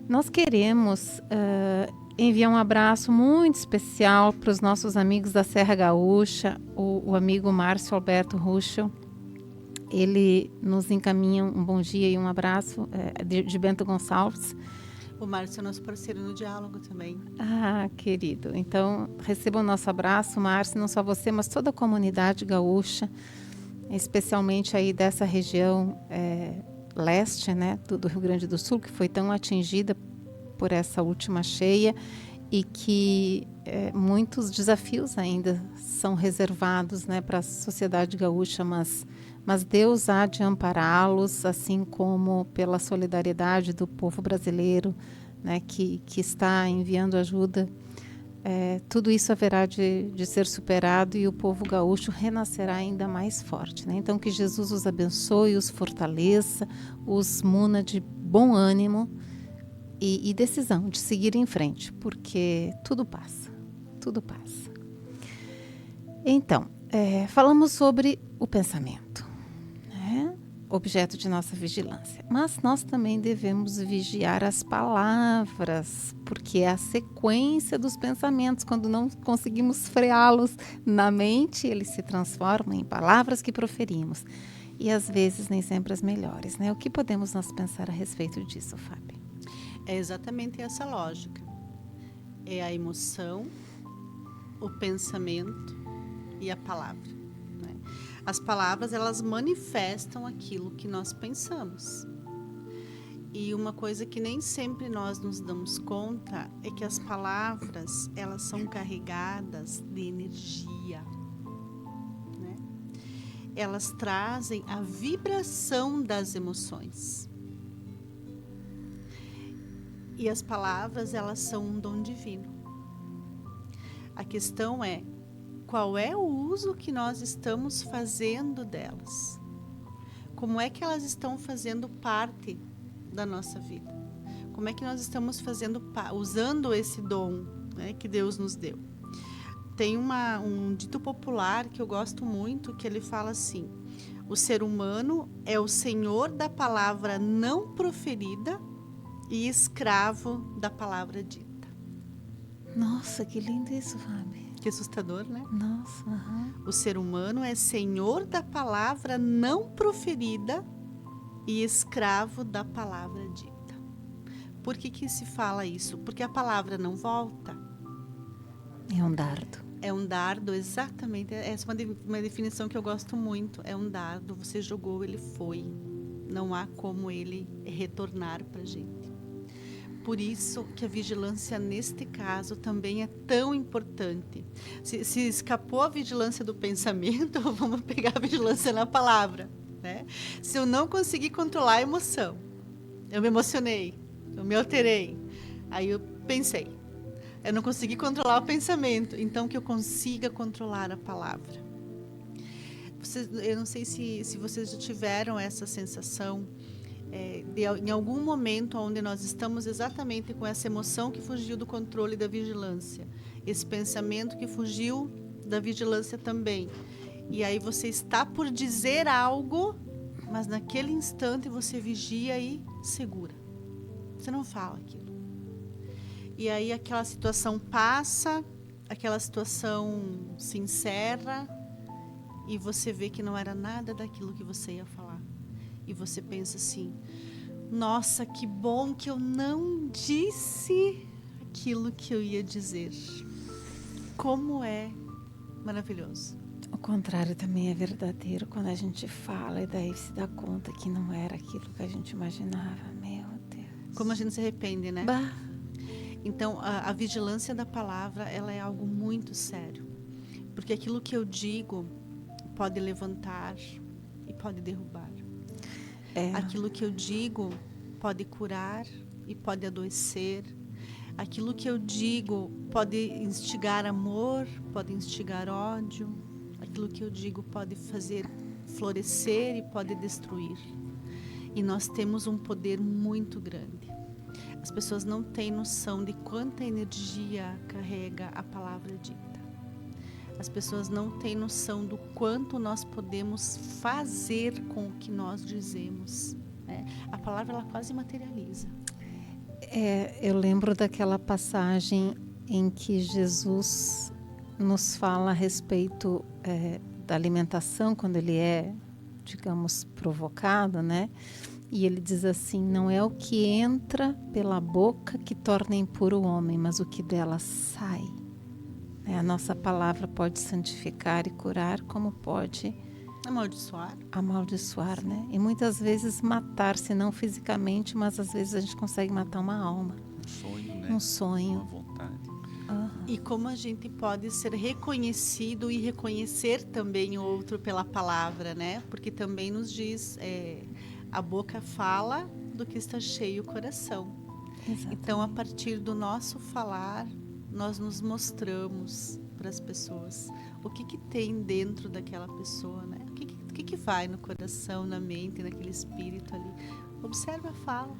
Nós queremos enviar um abraço muito especial para os nossos amigos da Serra Gaúcha, o amigo Márcio Alberto Ruschel. Ele nos encaminha um bom dia e um abraço de Bento Gonçalves. O Márcio é nosso parceiro no diálogo também. Ah, querido. Então, receba o nosso abraço, Márcio, não só você, mas toda a comunidade gaúcha, especialmente aí dessa região leste, né, do Rio Grande do Sul, que foi tão atingida por essa última cheia e que muitos desafios ainda são reservados, né, para a sociedade gaúcha, mas Deus há de ampará-los, assim como pela solidariedade do povo brasileiro, né, que está enviando ajuda. Tudo isso haverá de ser superado e o povo gaúcho renascerá ainda mais forte, né? Então, que Jesus os abençoe, os fortaleça, os muna de bom ânimo e decisão de seguir em frente, porque tudo passa, tudo passa. Então, falamos sobre o pensamento, né? Objeto de nossa vigilância, mas nós também devemos vigiar as palavras, porque é a sequência dos pensamentos. Quando não conseguimos freá-los na mente, eles se transformam em palavras que proferimos, e às vezes nem sempre as melhores, né? O que podemos nós pensar a respeito disso, Fábio? É exatamente essa lógica. É a emoção, o pensamento e a palavra. Né? As palavras, elas manifestam aquilo que nós pensamos. E uma coisa que nem sempre nós nos damos conta é que as palavras, elas são carregadas de energia. Né? Elas trazem a vibração das emoções. E as palavras, elas são um dom divino. A questão é, qual é o uso que nós estamos fazendo delas? Como é que elas estão fazendo parte da nossa vida? Como é que nós estamos usando esse dom, né, que Deus nos deu? Tem um dito popular que eu gosto muito, que ele fala assim: o ser humano é o senhor da palavra não proferida e escravo da palavra dita. Nossa, que lindo isso, Fábio. Que assustador, né? Nossa, O ser humano é senhor da palavra não proferida e escravo da palavra dita. Por que se fala isso? Porque a palavra não volta. É um dardo. É um dardo, exatamente. Essa é uma definição que eu gosto muito. É um dardo, você jogou, ele foi. Não há como ele retornar para a gente. Por isso que a vigilância neste caso também é tão importante. Se escapou a vigilância do pensamento, vamos pegar a vigilância na palavra. Né? Se eu não conseguir controlar a emoção, eu me emocionei, eu me alterei, aí eu pensei, eu não consegui controlar o pensamento, então que eu consiga controlar a palavra. Eu não sei se vocês já tiveram essa sensação, em algum momento onde nós estamos exatamente com essa emoção que fugiu do controle da vigilância, esse pensamento que fugiu da vigilância também, e aí você está por dizer algo, mas naquele instante você vigia e segura, você não fala aquilo, e aí aquela situação passa, aquela situação se encerra, e você vê que não era nada daquilo que você ia falar. E você pensa assim, nossa, que bom que eu não disse aquilo que eu ia dizer. Como é maravilhoso. O contrário também é verdadeiro, quando a gente fala e daí se dá conta que não era aquilo que a gente imaginava. Meu Deus. Como a gente se arrepende, né? Bah. Então, a vigilância da palavra, ela é algo muito sério. Porque aquilo que eu digo pode levantar e pode derrubar. Aquilo que eu digo pode curar e pode adoecer. Aquilo que eu digo pode instigar amor, pode instigar ódio. Aquilo que eu digo pode fazer florescer e pode destruir. E nós temos um poder muito grande. As pessoas não têm noção de quanta energia carrega a palavra dita. As pessoas não têm noção do quanto nós podemos fazer com o que nós dizemos. Né? A palavra, ela quase materializa. Eu lembro daquela passagem em que Jesus nos fala a respeito da alimentação, quando ele é, digamos, provocado, né? E ele diz assim, não é o que entra pela boca que torna impuro o homem, mas o que dela sai. A nossa palavra pode santificar e curar, como pode amaldiçoar, né? E muitas vezes matar, se não fisicamente, mas às vezes a gente consegue matar uma alma. Um sonho, né? Um sonho. Uma vontade. E como a gente pode ser reconhecido e reconhecer também o outro pela palavra, né? Porque também nos diz, a boca fala do que está cheio o coração. Exatamente. Então, a partir do nosso falar, nós nos mostramos para as pessoas o que tem dentro daquela pessoa, né? O que vai no coração, na mente, naquele espírito ali. Observa a fala.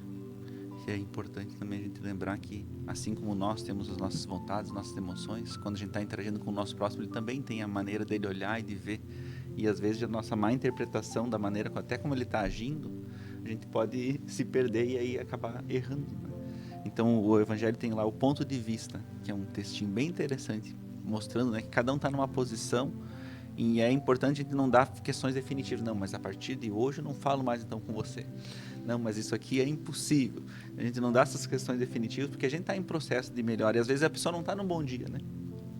E é importante também a gente lembrar que, assim como nós temos as nossas vontades, nossas emoções, quando a gente está interagindo com o nosso próximo, ele também tem a maneira dele olhar e de ver. E às vezes a nossa má interpretação da maneira, até como ele está agindo, a gente pode se perder e aí acabar errando, né? Então o Evangelho tem lá o ponto de vista, que é um textinho bem interessante, mostrando, né, que cada um está numa posição e é importante a gente não dar questões definitivas. Não, mas a partir de hoje eu não falo mais então com você. Não, mas isso aqui é impossível. A gente não dá essas questões definitivas porque a gente está em processo de melhora. E às vezes a pessoa não está num bom dia, né?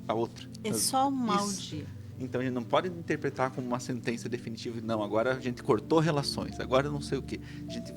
A outra. É só um mau dia. Então a gente não pode interpretar como uma sentença definitiva. Não, agora a gente cortou relações, agora não sei o quê.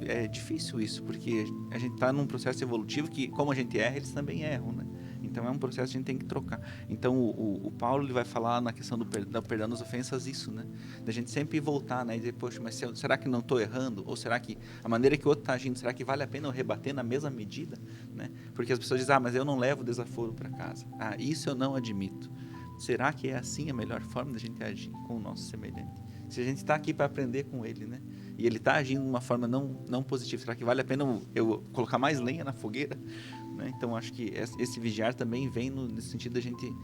É difícil isso, porque a gente está num processo evolutivo que, como a gente erra, eles também erram, né? Então é um processo que a gente tem que trocar. Então o Paulo ele vai falar na questão do perdão das ofensas isso, né? Da gente sempre voltar, né? E dizer, poxa, mas será que não estou errando? Ou será que a maneira que o outro está agindo, será que vale a pena eu rebater na mesma medida? Né? Porque as pessoas dizem, mas eu não levo desaforo para casa. Isso eu não admito. Será que é assim a melhor forma da gente agir com o nosso semelhante? Se a gente está aqui para aprender com ele, né? E ele está agindo de uma forma não positiva, será que vale a pena eu colocar mais lenha na fogueira? Né? Então, acho que esse vigiar também vem no sentido da gente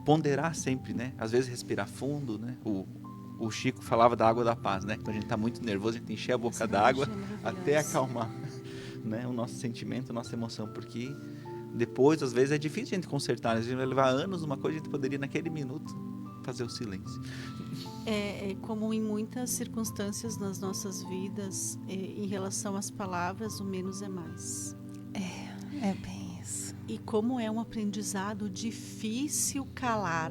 ponderar sempre, né? Às vezes respirar fundo, né? O Chico falava da água da paz, né? Quando a gente está muito nervoso, a gente encher a boca d'água até acalmar, né? O nosso sentimento, a nossa emoção, porque depois, às vezes, é difícil a gente consertar. Às vezes vai levar anos uma coisa, a gente poderia, naquele minuto, fazer o silêncio. Como em muitas circunstâncias nas nossas vidas, em relação às palavras, o menos é mais. É bem isso. E como é um aprendizado difícil calar.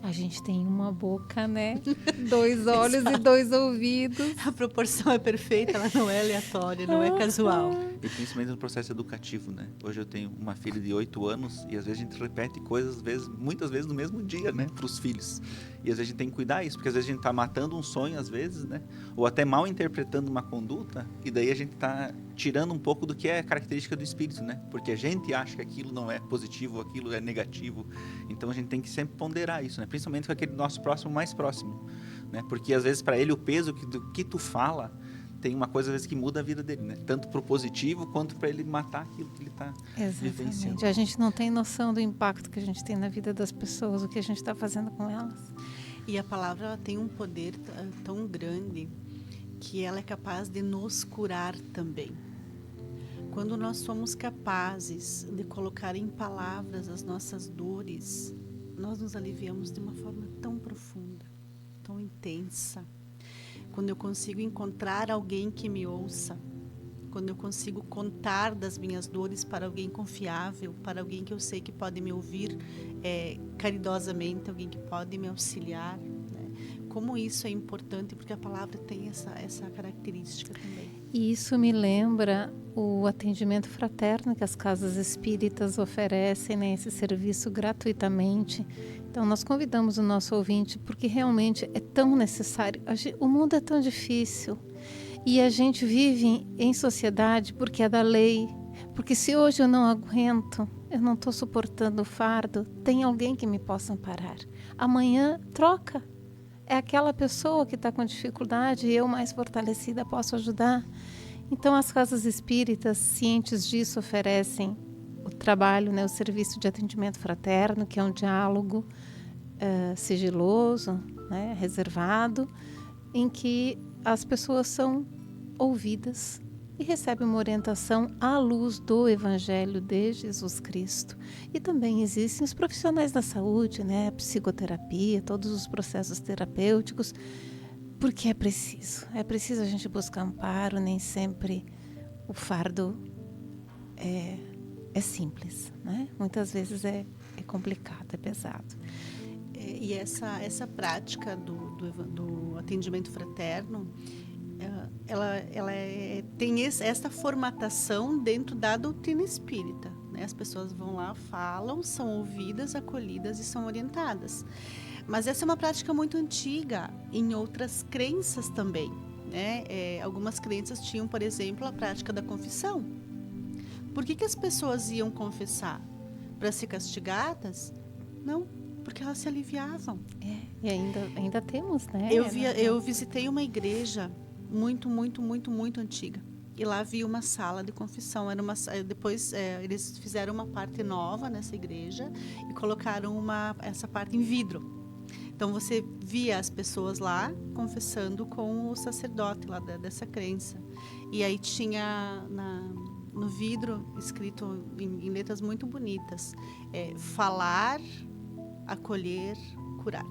A gente tem uma boca, né? 2 olhos e 2 ouvidos. A proporção é perfeita, ela não é aleatória, não é casual. E principalmente no processo educativo, né? Hoje eu tenho uma filha de 8 anos e às vezes a gente repete coisas, muitas vezes no mesmo dia, né? Para os filhos. E às vezes a gente tem que cuidar isso, porque às vezes a gente está matando um sonho, às vezes, né? Ou até mal interpretando uma conduta, e daí a gente está tirando um pouco do que é característica do espírito, né? Porque a gente acha que aquilo não é positivo, aquilo é negativo. Então a gente tem que sempre ponderar isso, né? Principalmente com aquele nosso próximo mais próximo, né? Porque às vezes para ele o peso do que tu fala tem uma coisa às vezes que muda a vida dele, né? Tanto para o positivo quanto para ele matar aquilo que ele está vivenciando. A gente não tem noção do impacto que a gente tem na vida das pessoas, o que a gente está fazendo com elas. E a palavra ela tem um poder tão grande que ela é capaz de nos curar também. Quando nós somos capazes de colocar em palavras as nossas dores, nós nos aliviamos de uma forma tão profunda, tão intensa. Quando eu consigo encontrar alguém que me ouça, quando eu consigo contar das minhas dores para alguém confiável, para alguém que eu sei que pode me ouvir caridosamente, alguém que pode me auxiliar, né? Como isso é importante, porque a palavra tem essa característica também. E isso me lembra o atendimento fraterno que as casas espíritas oferecem, né, esse serviço gratuitamente. Então, nós convidamos o nosso ouvinte, porque realmente é tão necessário. O mundo é tão difícil e a gente vive em sociedade porque é da lei. Porque se hoje eu não aguento, eu não estou suportando o fardo, tem alguém que me possa amparar. Amanhã, troca. É aquela pessoa que está com dificuldade e eu, mais fortalecida, posso ajudar. Então, as casas espíritas, cientes disso, oferecem o trabalho, né, o serviço de atendimento fraterno, que é um diálogo sigiloso, né, reservado, em que as pessoas são ouvidas e recebem uma orientação à luz do Evangelho de Jesus Cristo. E também existem os profissionais da saúde, né, psicoterapia, todos os processos terapêuticos, porque é preciso a gente buscar amparo. Nem sempre o fardo é simples, né? Muitas vezes é complicado, é pesado. E essa prática do atendimento fraterno, ela tem essa formatação dentro da doutrina espírita, né? As pessoas vão lá, falam, são ouvidas, acolhidas e são orientadas. Mas essa é uma prática muito antiga em outras crenças também, né? Algumas crenças tinham, por exemplo, a prática da confissão. Por que as pessoas iam confessar? Para ser castigadas? Não, porque elas se aliviavam. E ainda temos, né? Eu visitei uma igreja muito, muito, muito, muito antiga. E lá havia uma sala de confissão. Depois eles fizeram uma parte nova nessa igreja e colocaram essa parte em vidro. Então você via as pessoas lá confessando com o sacerdote lá dessa crença. E aí tinha no vidro escrito em letras muito bonitas: falar, acolher, curar.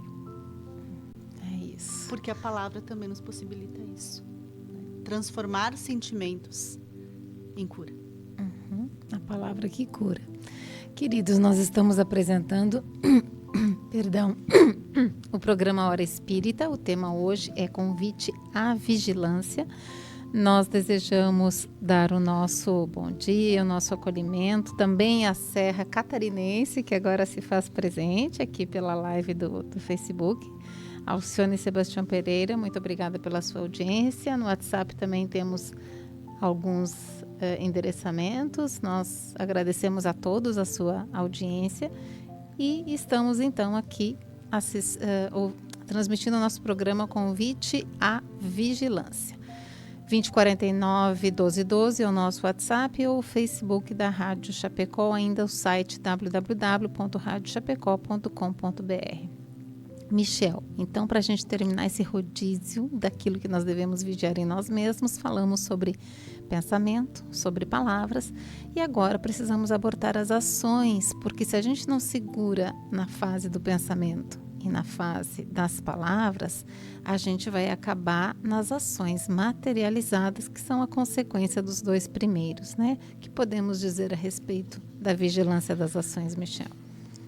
É isso. Porque a palavra também nos possibilita isso, né? Transformar sentimentos em cura. A palavra que cura. Queridos, nós estamos apresentando o programa Hora Espírita. O tema hoje é convite à vigilância. Nós desejamos dar o nosso bom dia, o nosso acolhimento, também à Serra Catarinense, que agora se faz presente aqui pela live do Facebook. Alcione Sebastião Pereira, muito obrigada pela sua audiência. No WhatsApp também temos alguns endereçamentos. Nós agradecemos a todos a sua audiência e estamos então aqui transmitindo o nosso programa Convite à Vigilância. 2049-1212 é o nosso WhatsApp ou o Facebook da Rádio Chapecó, ainda o site www.radiochapecó.com.br. Michel, então, para a gente terminar esse rodízio daquilo que nós devemos vigiar em nós mesmos, falamos sobre pensamento, sobre palavras, e agora precisamos abordar as ações, porque se a gente não segura na fase do pensamento e na fase das palavras, a gente vai acabar nas ações materializadas, que são a consequência dos dois primeiros, né? Que podemos dizer a respeito da vigilância das ações, Michel?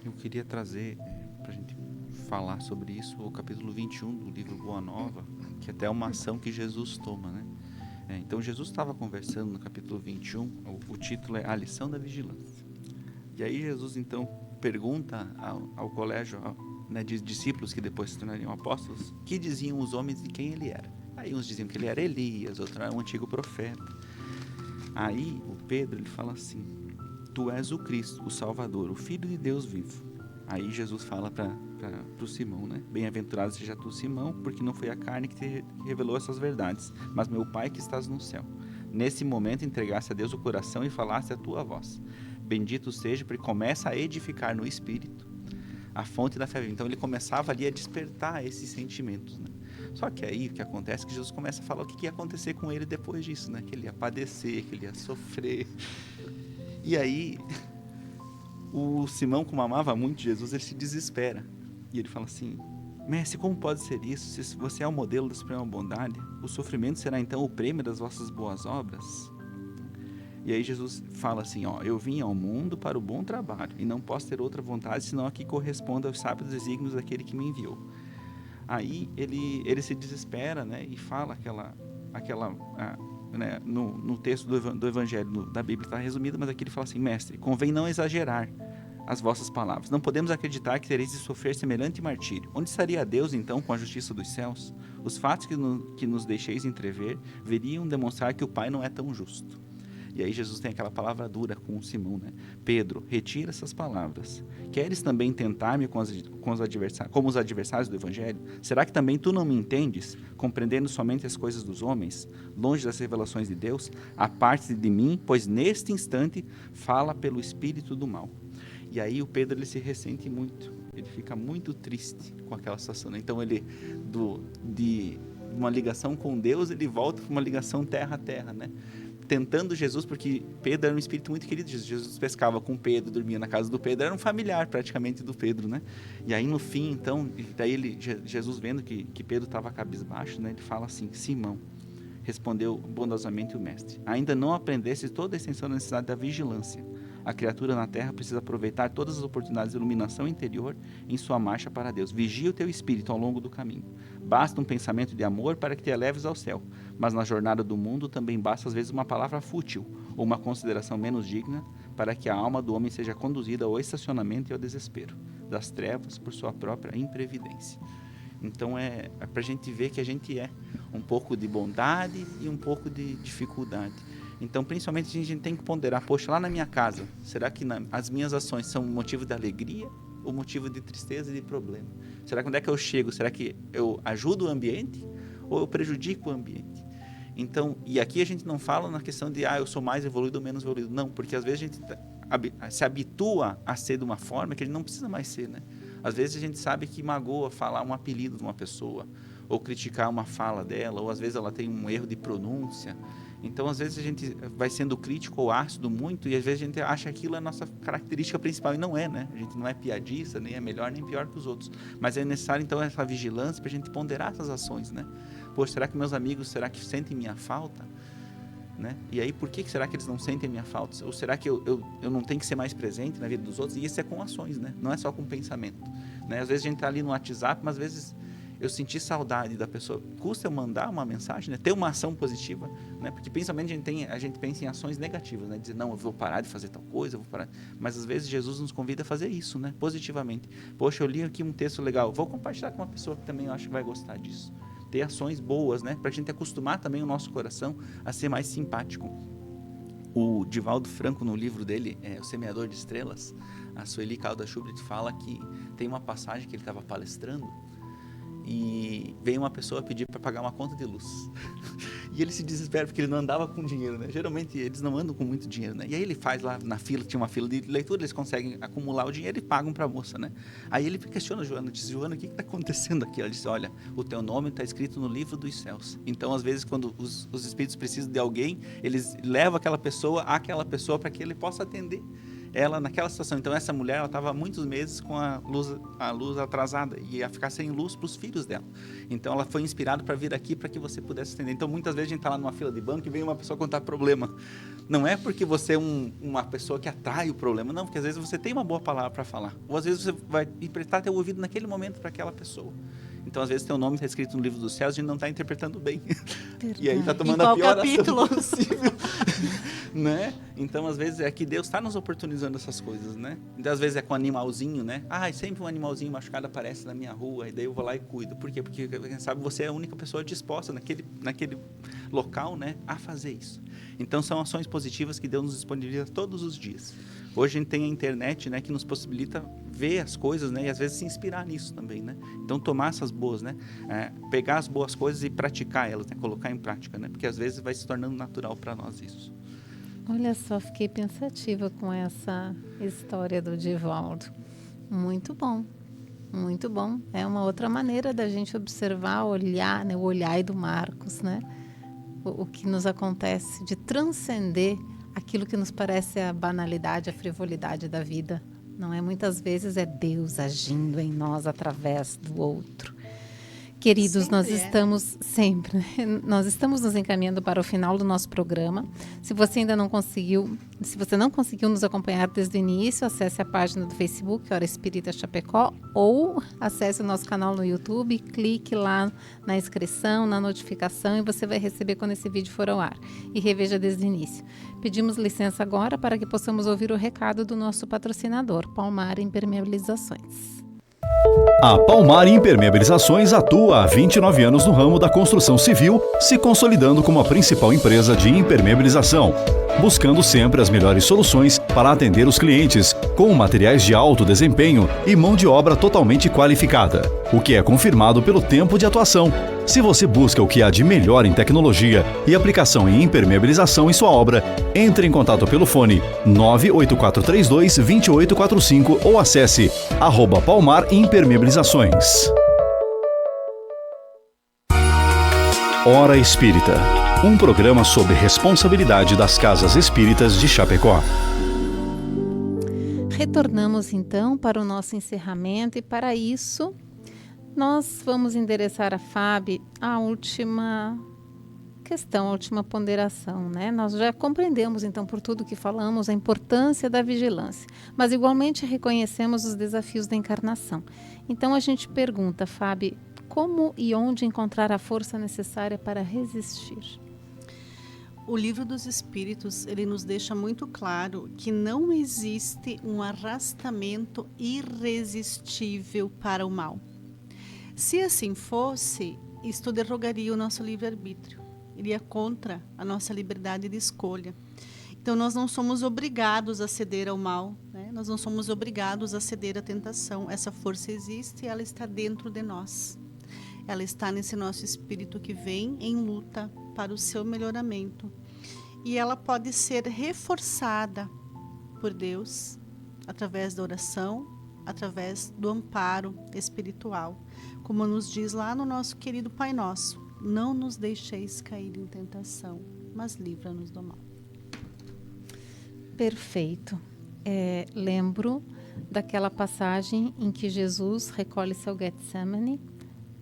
Eu queria trazer para a gente falar sobre isso o capítulo 21 do livro Boa Nova, que até é uma ação que Jesus toma, né? Então Jesus estava conversando no capítulo 21, o título é A Lição da Vigilância. E aí Jesus então pergunta ao colégio, né, de discípulos que depois se tornariam apóstolos, que diziam os homens de quem ele era. Aí uns diziam que ele era Elias, outros eram um antigo profeta. Aí o Pedro, ele fala assim: tu és o Cristo, o Salvador, o Filho de Deus vivo. Aí Jesus fala para o Simão, né? Bem-aventurado seja tu, Simão, porque não foi a carne que te revelou essas verdades, mas meu Pai que estás no céu. Nesse momento entregaste a Deus o coração e falaste a tua voz. Bendito seja, porque começa a edificar no Espírito a fonte da fé. Então ele começava ali a despertar esses sentimentos, né? Só que aí o que acontece é que Jesus começa a falar o que ia acontecer com ele depois disso, né? Que ele ia padecer, que ele ia sofrer. E aí O Simão, como amava muito Jesus, ele se desespera. E ele fala assim: Mestre, como pode ser isso? Se você é o modelo da suprema bondade, o sofrimento será então o prêmio das vossas boas obras? E aí Jesus fala assim, ó: eu vim ao mundo para o bom trabalho, e não posso ter outra vontade, senão a que corresponda aos sábios desígnios daquele que me enviou. Aí ele se desespera, né, e fala né, no texto do Evangelho, da Bíblia está resumido, mas aqui ele fala assim: Mestre, convém não exagerar as vossas palavras. Não podemos acreditar que tereis de sofrer semelhante martírio. Onde estaria Deus, então, com a justiça dos céus? Os fatos que nos deixeis entrever veriam demonstrar que o Pai não é tão justo. E aí Jesus tem aquela palavra dura com o Simão, né? Pedro, retira essas palavras. Queres também tentar-me como os adversários do Evangelho? Será que também tu não me entendes, compreendendo somente as coisas dos homens, longe das revelações de Deus? Aparte de mim, pois neste instante fala pelo espírito do mal. E aí o Pedro, ele se ressente muito, ele fica muito triste com aquela situação, né? Então ele, de uma ligação com Deus, ele volta para uma ligação terra a terra, né? Tentando Jesus, porque Pedro era um espírito muito querido. Jesus pescava com Pedro, dormia na casa do Pedro, era um familiar praticamente do Pedro, né? E aí no fim, então, daí Jesus vendo que Pedro estava cabisbaixo, né? Ele fala assim: Simão, respondeu bondosamente o mestre, ainda não aprendeste toda a extensão da necessidade da vigilância. A criatura na terra precisa aproveitar todas as oportunidades de iluminação interior em sua marcha para Deus. Vigia o teu espírito ao longo do caminho. Basta um pensamento de amor para que te eleves ao céu, mas na jornada do mundo também basta às vezes uma palavra fútil ou uma consideração menos digna para que a alma do homem seja conduzida ao estacionamento e ao desespero das trevas por sua própria imprevidência. Então é para a gente ver que a gente é um pouco de bondade e um pouco de dificuldade. Então, principalmente, a gente tem que ponderar: poxa, lá na minha casa, será que as minhas ações são motivo de alegria ou motivo de tristeza e de problema? Será que onde é que eu chego? Será que eu ajudo o ambiente ou eu prejudico o ambiente? Então, e aqui a gente não fala na questão de eu sou mais evoluído ou menos evoluído. Não, porque às vezes a gente se habitua a ser de uma forma que ele não precisa mais ser, né? Às vezes a gente sabe que magoa falar um apelido de uma pessoa, ou criticar uma fala dela, ou às vezes ela tem um erro de pronúncia. Então, às vezes a gente vai sendo crítico ou ácido muito, e às vezes a gente acha que aquilo é a nossa característica principal, e não é, né? A gente não é piadista, nem é melhor nem pior que os outros. Mas é necessário, então, essa vigilância para a gente ponderar essas ações, né? Poxa, será que meus amigos, será que sentem minha falta? Né? E aí, por que será que eles não sentem minha falta? Ou será que eu não tenho que ser mais presente na vida dos outros? E isso é com ações, né? Não é só com pensamento, né? Às vezes a gente está ali no WhatsApp, mas às vezes eu senti saudade da pessoa. Custa eu mandar uma mensagem, né? Ter uma ação positiva, né? Porque principalmente a gente pensa em ações negativas, né? Dizer, não, eu vou parar de fazer tal coisa, eu vou parar. Mas às vezes Jesus nos convida a fazer isso, né? Positivamente. Poxa, eu li aqui um texto legal, vou compartilhar com uma pessoa que também eu acho que vai gostar disso. Ter ações boas, né? Para a gente acostumar também o nosso coração a ser mais simpático. O Divaldo Franco, no livro dele, O Semeador de Estrelas, a Sueli Caldas Schubert fala que tem uma passagem que ele estava palestrando e veio uma pessoa pedir para pagar uma conta de luz. E ele se desespera porque ele não andava com dinheiro, né? Geralmente eles não andam com muito dinheiro, né? E aí ele faz lá na fila, tinha uma fila de leitura, eles conseguem acumular o dinheiro e pagam para a moça, né? Aí ele questiona a Joana, diz: Joana, o que está acontecendo aqui? Ela disse: olha, o teu nome está escrito no livro dos céus. Então, às vezes, quando os espíritos precisam de alguém, eles levam aquela pessoa para que ele possa atender ela naquela situação. Então essa mulher, ela estava há muitos meses com a luz atrasada e ia ficar sem luz para os filhos dela. Então ela foi inspirada para vir aqui para que você pudesse atender. Então muitas vezes a gente está lá numa fila de banco e vem uma pessoa contar problema. Não é porque você é uma pessoa que atrai o problema, não, porque às vezes você tem uma boa palavra para falar, ou às vezes você vai emprestar teu ouvido naquele momento para aquela pessoa. Então, às vezes, teu nome está escrito no livro dos céus e a gente não está interpretando bem. E aí está tomando a pior ação possível. Né? Então, às vezes, é que Deus está nos oportunizando essas coisas, né? Então, às vezes, é com um animalzinho, né? Sempre um animalzinho machucado aparece na minha rua, e daí eu vou lá e cuido. Por quê? Porque, quem sabe, você é a única pessoa disposta naquele local, né, a fazer isso. Então, são ações positivas que Deus nos disponibiliza todos os dias. Hoje a gente tem a internet, né, que nos possibilita ver as coisas, né, e às vezes se inspirar nisso também, né? Então tomar essas boas, né, pegar as boas coisas e praticar elas, né, colocar em prática, né, porque às vezes vai se tornando natural para nós isso. Olha só, fiquei pensativa com essa história do Divaldo. Muito bom, muito bom. É uma outra maneira da gente observar, olhar, né, o olhar do Marcos, né, o que nos acontece, de transcender aquilo que nos parece a banalidade, a frivolidade da vida, não é? Muitas vezes é Deus agindo em nós através do outro. Queridos, Sempre nós é. estamos sempre, nós estamos nos encaminhando para o final do nosso programa. Se você não conseguiu nos acompanhar desde o início, acesse a página do Facebook, Hora Espírita Chapecó, ou acesse o nosso canal no YouTube, clique lá na inscrição, na notificação, e você vai receber quando esse vídeo for ao ar. E reveja desde o início. Pedimos licença agora para que possamos ouvir o recado do nosso patrocinador, Palmar Impermeabilizações. A Palmar Impermeabilizações atua há 29 anos no ramo da construção civil, se consolidando como a principal empresa de impermeabilização, buscando sempre as melhores soluções para atender os clientes, com materiais de alto desempenho e mão de obra totalmente qualificada, o que é confirmado pelo tempo de atuação. Se você busca o que há de melhor em tecnologia e aplicação em impermeabilização em sua obra, entre em contato pelo fone 98432-2845 ou acesse @Palmar Impermeabilizações. Hora Espírita, um programa sobre responsabilidade das casas espíritas de Chapecó. Retornamos então para o nosso encerramento e para isso nós vamos endereçar a Fábio a última questão, a última ponderação, né? Nós já compreendemos então por tudo que falamos a importância da vigilância, mas igualmente reconhecemos os desafios da encarnação. Então a gente pergunta, Fábio, como e onde encontrar a força necessária para resistir? O Livro dos Espíritos, ele nos deixa muito claro que não existe um arrastamento irresistível para o mal. Se assim fosse, isto derrogaria o nosso livre-arbítrio, iria contra a nossa liberdade de escolha. Então, nós não somos obrigados a ceder ao mal, né? Nós não somos obrigados a ceder à tentação. Essa força existe e ela está dentro de nós. Ela está nesse nosso espírito que vem em luta para o seu melhoramento. E ela pode ser reforçada por Deus através da oração, através do amparo espiritual. Como nos diz lá no nosso querido Pai Nosso, não nos deixeis cair em tentação, mas livra-nos do mal. Perfeito. Lembro daquela passagem em que Jesus recolhe-se ao Getsemane,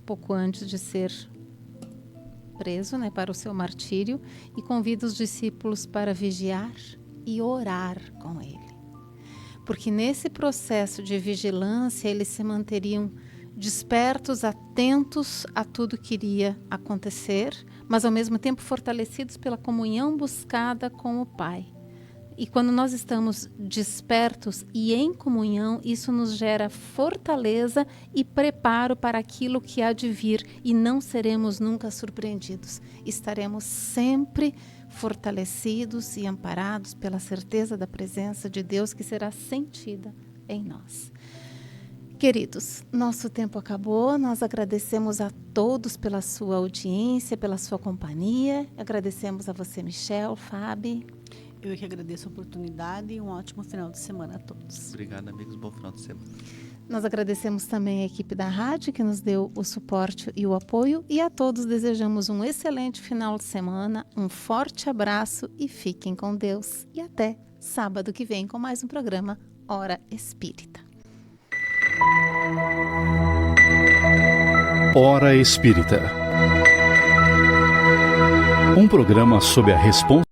pouco antes de ser preso, né, para o seu martírio, e convida os discípulos para vigiar e orar com ele. Porque nesse processo de vigilância, eles se manteriam despertos, atentos a tudo que iria acontecer, mas ao mesmo tempo fortalecidos pela comunhão buscada com o Pai. E quando nós estamos despertos e em comunhão, isso nos gera fortaleza e preparo para aquilo que há de vir, e não seremos nunca surpreendidos. Estaremos sempre fortalecidos e amparados pela certeza da presença de Deus que será sentida em nós. Queridos, nosso tempo acabou, nós agradecemos a todos pela sua audiência, pela sua companhia, agradecemos a você, Michel, Fábio. Eu que agradeço a oportunidade e um ótimo final de semana a todos. Obrigado, amigos. Bom final de semana. Nós agradecemos também a equipe da rádio que nos deu o suporte e o apoio, e a todos desejamos um excelente final de semana, um forte abraço e fiquem com Deus. E até sábado que vem com mais um programa Hora Espírita. Hora Espírita, um programa sob a responsabilidade